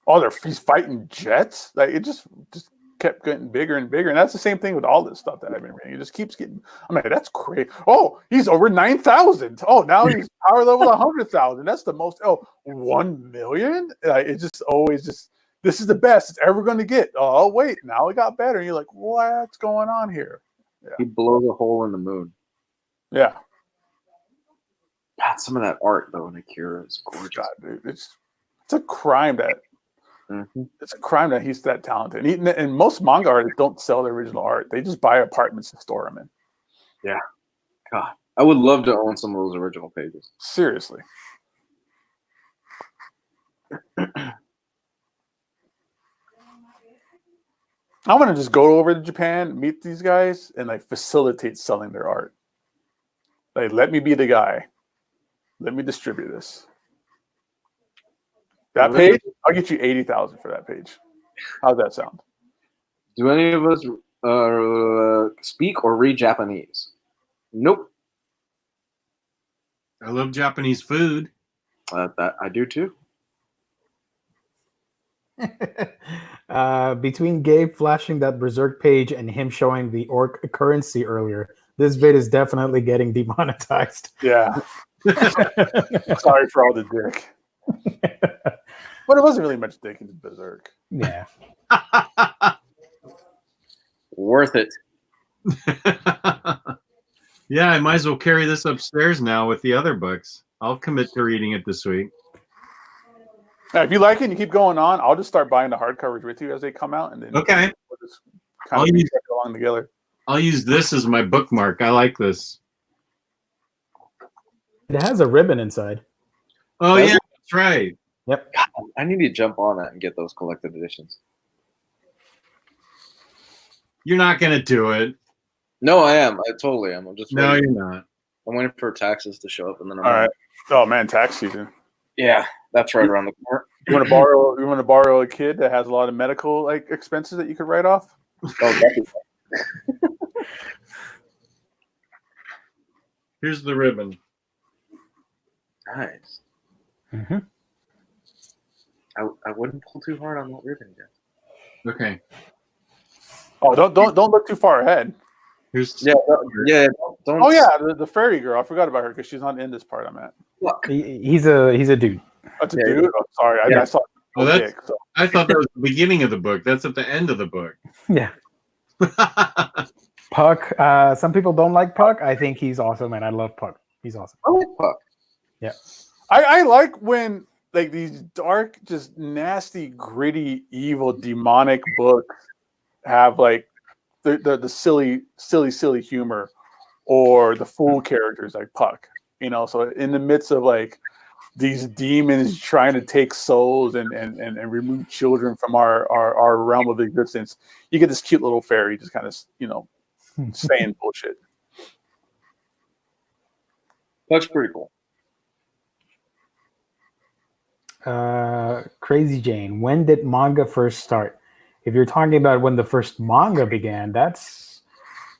Oh, he's fighting jets. It just kept getting bigger and bigger, and that's the same thing with all this stuff that I've been reading. It just keeps getting. That's crazy. Oh, he's over 9,000. Oh, now he's power level 100,000. That's the most. Oh, 1 million. It just always just. This is the best it's ever going to get. Oh, wait, now it got better. And you're like, what's going on here? Yeah. He blows a hole in the moon. Yeah. God, some of that art though in Akira is gorgeous. God, dude, it's a crime that. Mm-hmm. It's a crime that he's that talented. And most manga artists don't sell their original art. They just buy apartments and store them in. Yeah. God. I would love to own some of those original pages. Seriously. I want to just go over to Japan, meet these guys, and facilitate selling their art. Let me be the guy. Let me distribute this. That page, I'll get you 80,000 for that page. How's that sound? Do any of us speak or read Japanese? Nope. I love Japanese food. That I do too. Between Gabe flashing that Berserk page and him showing the orc currency earlier, this vid is definitely getting demonetized. Yeah. Sorry for all the dick. But it wasn't really much dick in Berserk. Yeah. Worth it. Yeah, I might as well carry this upstairs now with the other books. I'll commit to reading it this week. Now, if you like it and you keep going on, I'll just start buying the hardcovers with you as they come out, and then Okay. we'll just kind of use along together. I'll use this as my bookmark. I like this. It has a ribbon inside. Oh, Does yeah, it? that's right. Yep. I need to jump on that and get those collected editions. You're not going to do it. No, I am. I totally am. I'm just No, waiting. you're not. I'm waiting for taxes to show up, and then I'm All right. Oh man, tax season. Yeah, that's right around the corner. You want to borrow a kid that has a lot of medical like expenses that you could write off? Oh, that'd be Here's the ribbon. nice. Mm-hmm. I wouldn't pull too hard on that ribbon, guys. Okay. Oh, don't look too far ahead. Here's Yeah, don't. Oh yeah, the fairy girl. I forgot about her because she's not in this part I'm at. Look. He's a dude. That's a Yeah, dude. Oh, sorry, yeah. I saw. Oh, that's- dick, so. I thought that was the beginning of the book. That's at the end of the book. Yeah. Puck. Some people don't like Puck. I think he's awesome, and I love Puck. He's awesome. I like Puck. Yeah. I like when like these dark, just nasty, gritty, evil, demonic books have like the silly humor or the fool characters like Puck. You know, so in the midst of like these demons trying to take souls and remove children from our realm of existence, you get this cute little fairy just kind of, you know, saying bullshit. Puck's pretty cool. Crazy Jane. When did manga first start? If you're talking about when the first manga began, that's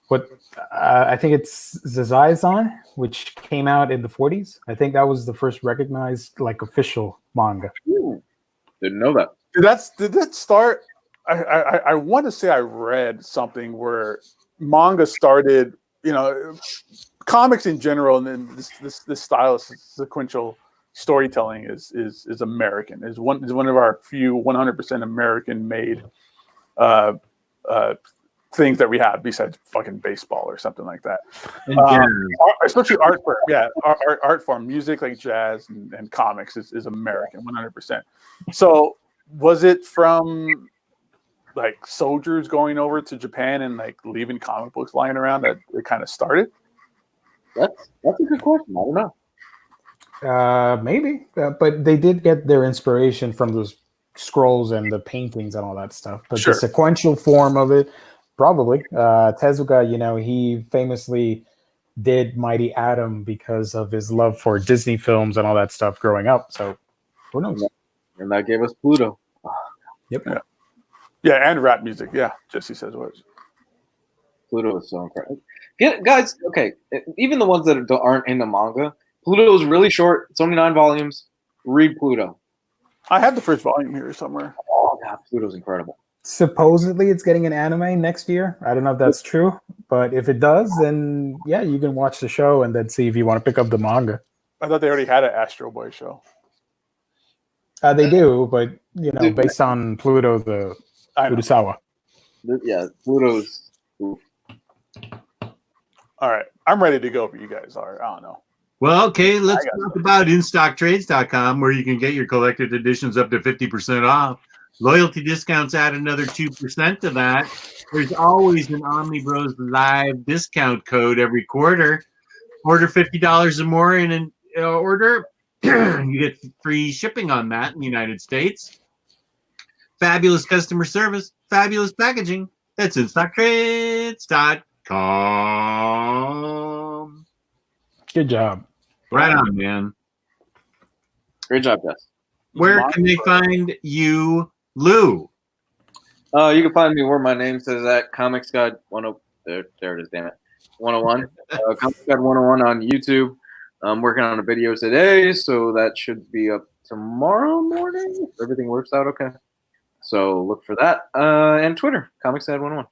what I think it's Zazai-san, which came out in the 40s. I think that was the first recognized like official manga. Ooh, didn't know that. Did that start? I want to say I read something where manga started. You know, comics in general, and then this style of sequential storytelling is American. Is one of our few 100% American made things that we have besides fucking baseball or something like that. Especially art form. Yeah, art form, music like jazz and comics is American 100%. So was it from like soldiers going over to Japan and like leaving comic books lying around that it kind of started? That's a good question. I don't know. Maybe, but they did get their inspiration from those scrolls and the paintings and all that stuff. But Sure. The sequential form of it, probably. Tezuka, you know, he famously did Mighty Atom because of his love for Disney films and all that stuff growing up. So who knows? And that gave us Pluto. Yep. Yeah, and rap music. Yeah, Jesse says what. Pluto is so incredible. Guys, okay, even the ones that aren't into manga, Pluto is really short. It's only 9 volumes. Read Pluto. I have the first volume here somewhere. Oh, God, Pluto's incredible. Supposedly it's getting an anime next year. I don't know if that's true, but if it does, then yeah, you can watch the show and then see if you want to pick up the manga. I thought they already had an Astro Boy show. They do, but you know, based on Pluto, the I know. Urasawa. Yeah, Pluto's. All right, I'm ready to go if you guys are. I don't know. Well, okay, let's I got talk about InStockTrades.com, where you can get your collected editions up to 50% off. Loyalty discounts add another 2% to that. There's always an Omnibros Live discount code every quarter. Order $50 or more in an order. You get free shipping on that in the United States. Fabulous customer service, fabulous packaging. That's InStockTrades.com. Good job. Right on, man. Great job, Jess. Where can they find you, Lou? You can find me where my name says at Comics God 10. There it is. Damn it, 101. Comics God 101 on YouTube. I'm working on a video today, so that should be up tomorrow morning. If everything works out okay. So look for that. And Twitter, Comics God 101.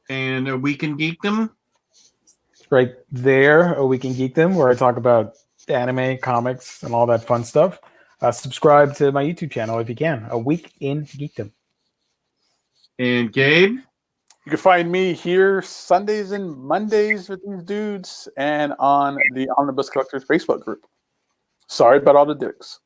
And We Can Geek Them. Right there, a Week in Geekdom, where I talk about anime, comics, and all that fun stuff. Subscribe to my YouTube channel if you can. A Week in Geekdom. And Gabe. You can find me here Sundays and Mondays with these dudes and on the Omnibus Collectors Facebook group. Sorry about all the dicks.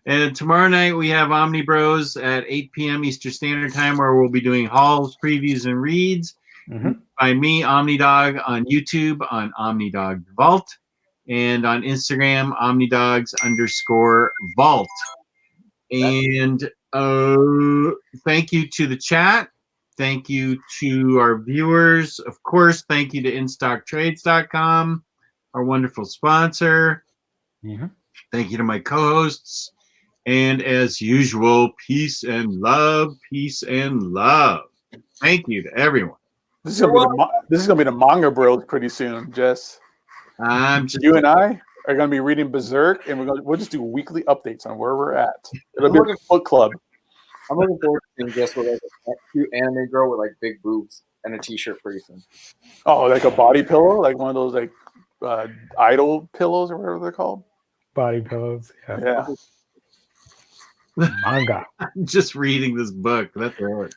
And tomorrow night we have OmniBros at 8 p.m. Eastern Standard Time, where we'll be doing hauls, previews, and reads. Find me, Omnidog, on YouTube on Omnidog Vault, and on Instagram, Omnidogs_Vault. And thank you to the chat. Thank you to our viewers. Of course, thank you to InStockTrades.com, our wonderful sponsor. Thank you to my co-hosts. And as usual, peace and love, peace and love. Thank you to everyone. This is gonna be the manga bros pretty soon, Jess. You and I are gonna be reading Berserk, and we'll just do weekly updates on where we're at. It'll be a book club. I'm looking forward to seeing Jess with like a cute anime girl with like big boobs and a t-shirt pretty soon. Oh, like a body pillow, like one of those like idol pillows or whatever they're called. Body pillows. Yeah. Manga. I'm just reading this book. That's right.